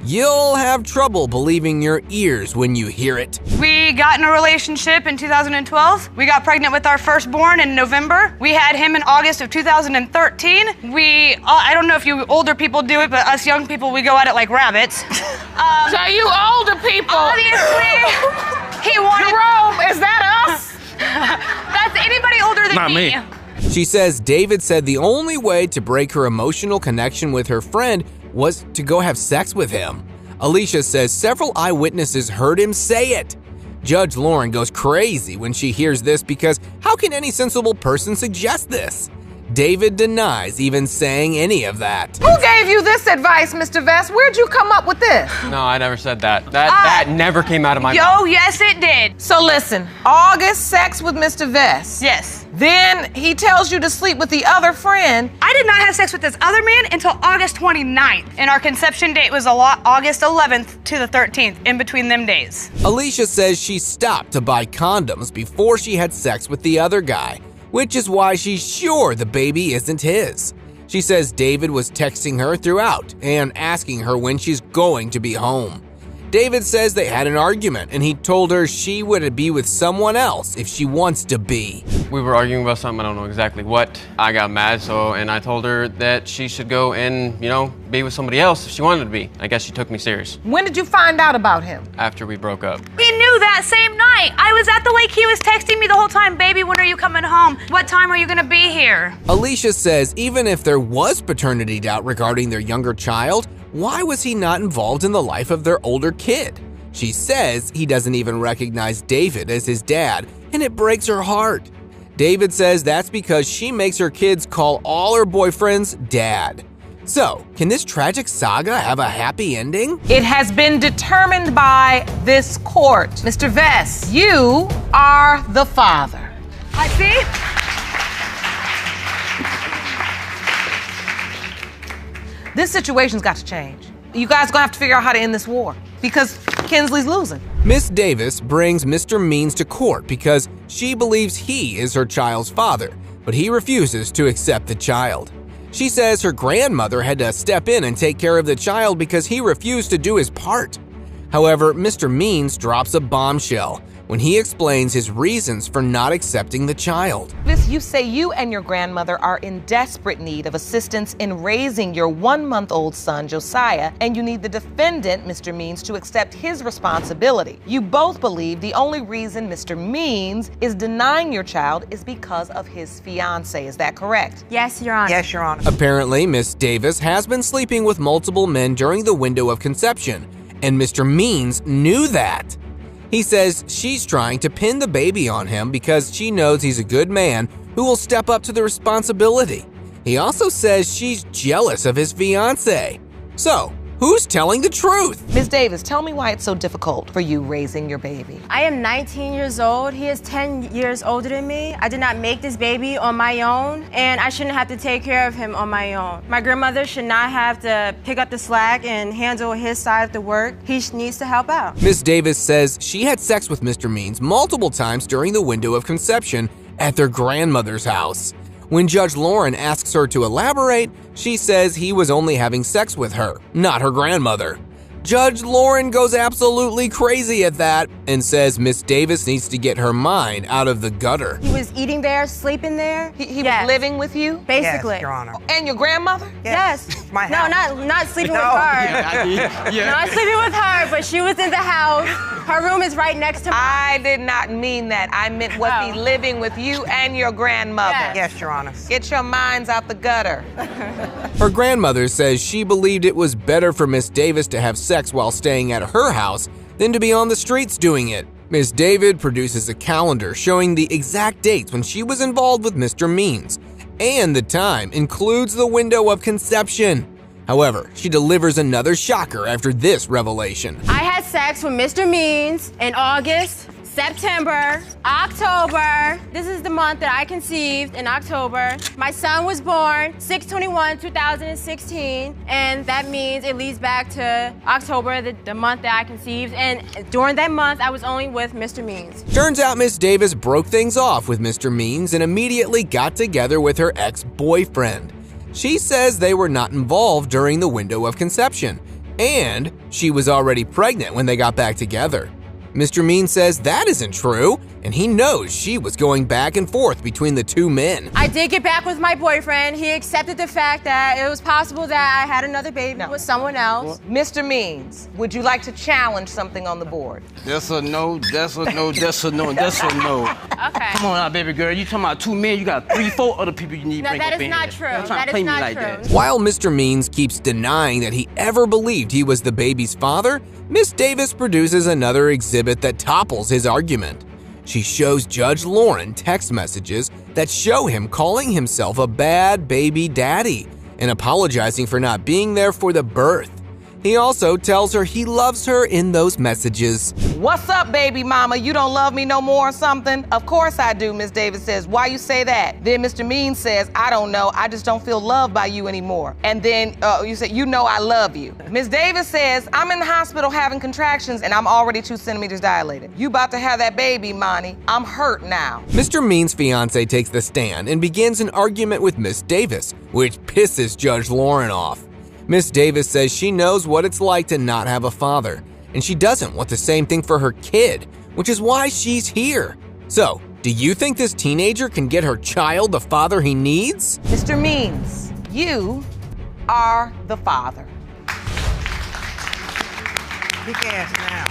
You'll have trouble believing your ears when you hear it. We got in a relationship in 2012. We got pregnant with our firstborn in November. We had him in August of 2013. I don't know if you older people do it, but us young people, we go at it like rabbits. So you older people. Obviously, he wanted... Jerome, is that us? That's anybody older than Not me. She says David said the only way to break her emotional connection with her friend was to go have sex with him. Alicia says several eyewitnesses heard him say it. Judge Lauren goes crazy when she hears this because how can any sensible person suggest this? David denies even saying any of that. Who gave you this advice, Mr. Vest? Where'd you come up with this? No, I never said that. That never came out of my mouth. Yo, yes it did. So listen, August sex with Mr. Vest. Yes. Then he tells you to sleep with the other friend. I did not have sex with this other man until August 29th. And our conception date was August 11th to the 13th, in between them days. Alicia says she stopped to buy condoms before she had sex with the other guy, which is why she's sure the baby isn't his. She says David was texting her throughout and asking her when she's going to be home. David says they had an argument and he told her she would be with someone else if she wants to be. We were arguing about something, I don't know exactly what. I got mad, and I told her that she should go and, be with somebody else if she wanted to be. I guess she took me serious. When did you find out about him? After we broke up. We knew that same night. I was at the lake. He was texting me the whole time, baby, when are you coming home? What time are you gonna be here? Alicia says even if there was paternity doubt regarding their younger child, why was he not involved in the life of their older kid? She says he doesn't even recognize David as his dad, and it breaks her heart. David says that's because she makes her kids call all her boyfriends dad. So, can this tragic saga have a happy ending? It has been determined by this court. Mr. Vest, you are the father. I see. This situation's got to change. You guys gonna have to figure out how to end this war because Kinsley's losing. Miss Davis brings Mr. Means to court because she believes he is her child's father, but he refuses to accept the child. She says her grandmother had to step in and take care of the child because he refused to do his part. However, Mr. Means drops a bombshell when he explains his reasons for not accepting the child. Miss, you say you and your grandmother are in desperate need of assistance in raising your 1-month-old son, Josiah, and you need the defendant, Mr. Means, to accept his responsibility. You both believe the only reason Mr. Means is denying your child is because of his fiancée. Is that correct? Yes, Your Honor. Yes, Your Honor. Apparently, Miss Davis has been sleeping with multiple men during the window of conception, and Mr. Means knew that. He says she's trying to pin the baby on him because she knows he's a good man who will step up to the responsibility. He also says she's jealous of his fiancée. So, who's telling the truth? Ms. Davis, tell me why it's so difficult for you raising your baby. I am 19 years old. He is 10 years older than me. I did not make this baby on my own, and I shouldn't have to take care of him on my own. My grandmother should not have to pick up the slack and handle his side of the work. He needs to help out. Miss Davis says she had sex with Mr. Means multiple times during the window of conception at their grandmother's house. When Judge Lauren asks her to elaborate, she says he was only having sex with her, not her grandmother. Judge Lauren goes absolutely crazy at that and says Miss Davis needs to get her mind out of the gutter. He was eating there, sleeping there. He was living with you? Basically. Yes, Your Honor. And your grandmother? Yes. My no, house. not sleeping with her. Not sleeping with her, but she was in the house. Her room is right next to mine. I did not mean that. I meant was he living with you and your grandmother? Yes, Your Honor. Get your minds out the gutter. Her grandmother says she believed it was better for Miss Davis to have sex while staying at her house than to be on the streets doing it. Miss David produces a calendar showing the exact dates when she was involved with Mr. Means, and the time includes the window of conception. However, she delivers another shocker after this revelation. I had sex with Mr. Means in August, September, October. This is the month that I conceived, in October. My son was born 6/21/2016, and that means it leads back to October, the month that I conceived. And during that month, I was only with Mr. Means. Turns out Miss Davis broke things off with Mr. Means and immediately got together with her ex-boyfriend. She says they were not involved during the window of conception, and she was already pregnant when they got back together. Mr. Means says that isn't true, and he knows she was going back and forth between the two men. I did get back with my boyfriend. He accepted the fact that it was possible that I had another baby with someone else. Mr. Means, would you like to challenge something on the board? That's a no, that's a no, that's a no, that's a no. Okay. Come on now, baby girl. You talking about 2 men, you got 3, 4 other people you need to No, bring that up is in not here. true. Don't try That to play is me not like true. that. While Mr. Means keeps denying that he ever believed he was the baby's father, Miss Davis produces another exhibit that topples his argument. She shows Judge Lauren text messages that show him calling himself a bad baby daddy and apologizing for not being there for the birth. He also tells her he loves her in those messages. What's up, baby mama? You don't love me no more or something? Of course I do, Miss Davis says. Why you say that? Then Mr. Means says, I don't know. I just don't feel loved by you anymore. And then you say, you know I love you. Miss Davis says, I'm in the hospital having contractions and I'm already 2 centimeters dilated. You about to have that baby, Monty. I'm hurt now. Mr. Means' fiance takes the stand and begins an argument with Miss Davis, which pisses Judge Lauren off. Miss Davis says she knows what it's like to not have a father, and she doesn't want the same thing for her kid, which is why she's here. So, do you think this teenager can get her child the father he needs? Mr. Means, you are the father. Big ass now.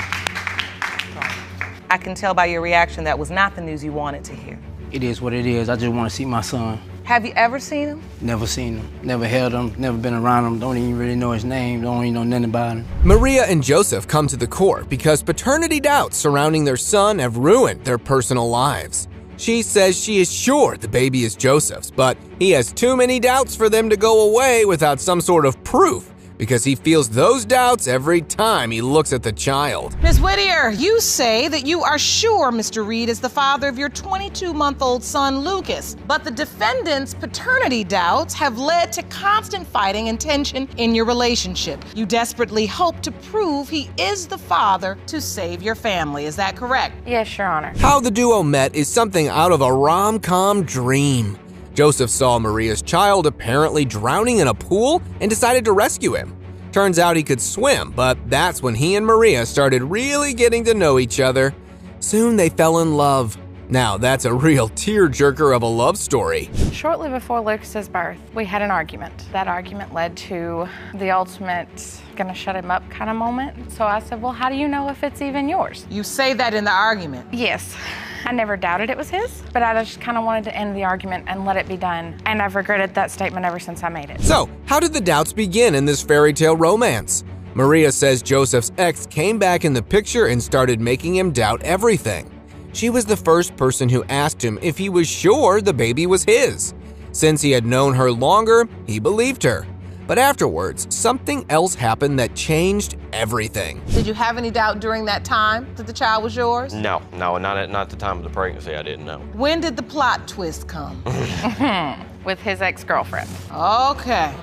I can tell by your reaction that was not the news you wanted to hear. It is what it is. I just want to see my son. Have you ever seen him? Never seen him. Never held him. Never been around him. Don't even really know his name. Don't even know nothing about him. Maria and Joseph come to the court because paternity doubts surrounding their son have ruined their personal lives. She says she is sure the baby is Joseph's, but he has too many doubts for them to go away without some sort of proof, because he feels those doubts every time he looks at the child. Ms. Whittier, you say that you are sure Mr. Reed is the father of your 22-month-old son, Lucas, but the defendant's paternity doubts have led to constant fighting and tension in your relationship. You desperately hope to prove he is the father to save your family. Is that correct? Yes, Your Honor. How the duo met is something out of a rom-com dream. Joseph saw Maria's child apparently drowning in a pool and decided to rescue him. Turns out he could swim, but that's when he and Maria started really getting to know each other. Soon they fell in love. Now that's a real tearjerker of a love story. Shortly before Lucas's birth, we had an argument. That argument led to the ultimate gonna shut him up kind of moment. So I said, well, how do you know if it's even yours? You say that in the argument? Yes. I never doubted it was his, but I just kind of wanted to end the argument and let it be done. And I've regretted that statement ever since I made it. So, how did the doubts begin in this fairy tale romance? Maria says Joseph's ex came back in the picture and started making him doubt everything. She was the first person who asked him if he was sure the baby was his. Since he had known her longer, he believed her. But afterwards, something else happened that changed everything. Did you have any doubt during that time that the child was yours? No, not at the time of the pregnancy. I didn't know. When did the plot twist come? With his ex-girlfriend. Okay.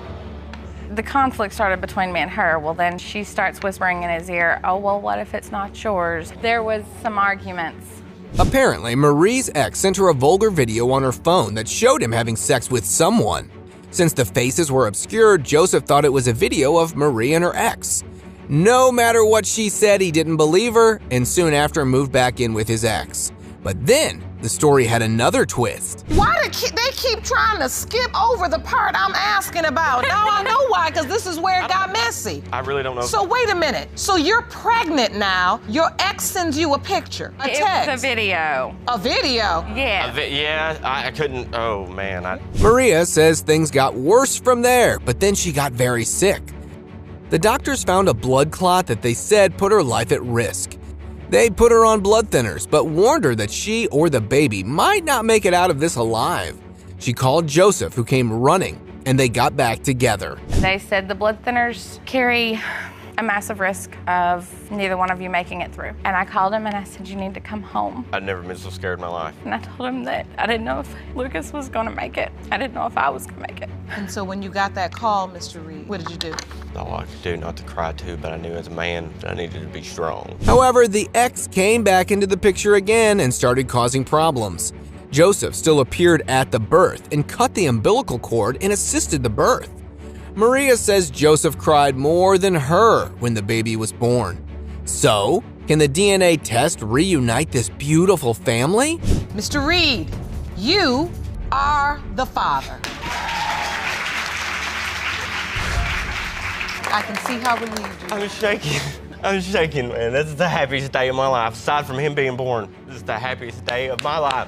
The conflict started between me and her. Well, then she starts whispering in his ear, oh, well, what if it's not yours? There was some arguments. Apparently, Marie's ex sent her a vulgar video on her phone that showed him having sex with someone. Since the faces were obscured, Joseph thought it was a video of Marie and her ex. No matter what she said, he didn't believe her, and soon after moved back in with his ex. But then, the story had another twist. Why do they keep trying to skip over the part I'm asking about? Now I know why, because this is where it got messy. I really don't know. So wait a minute. So you're pregnant now. Your ex sends you a picture, a text. It was a video. A video? Yeah. Yeah, I couldn't. Oh man. Maria says things got worse from there, but then she got very sick. The doctors found a blood clot that they said put her life at risk. They put her on blood thinners, but warned her that she or the baby might not make it out of this alive. She called Joseph, who came running, and they got back together. They said the blood thinners carry a massive risk of neither one of you making it through. And I called him and I said, you need to come home. I'd never been so scared in my life. And I told him that I didn't know if Lucas was gonna make it. I didn't know if I was gonna make it. And so when you got that call, Mr. Reed, what did you do? All I could do not to cry too, but I knew as a man that I needed to be strong. However, the ex came back into the picture again and started causing problems. Joseph still appeared at the birth and cut the umbilical cord and assisted the birth. Maria says Joseph cried more than her when the baby was born. So, can the DNA test reunite this beautiful family? Mr. Reed, you are the father. I can see how relieved you are. I'm shaking. I'm shaking, man. This is the happiest day of my life. Aside from him being born, this is the happiest day of my life.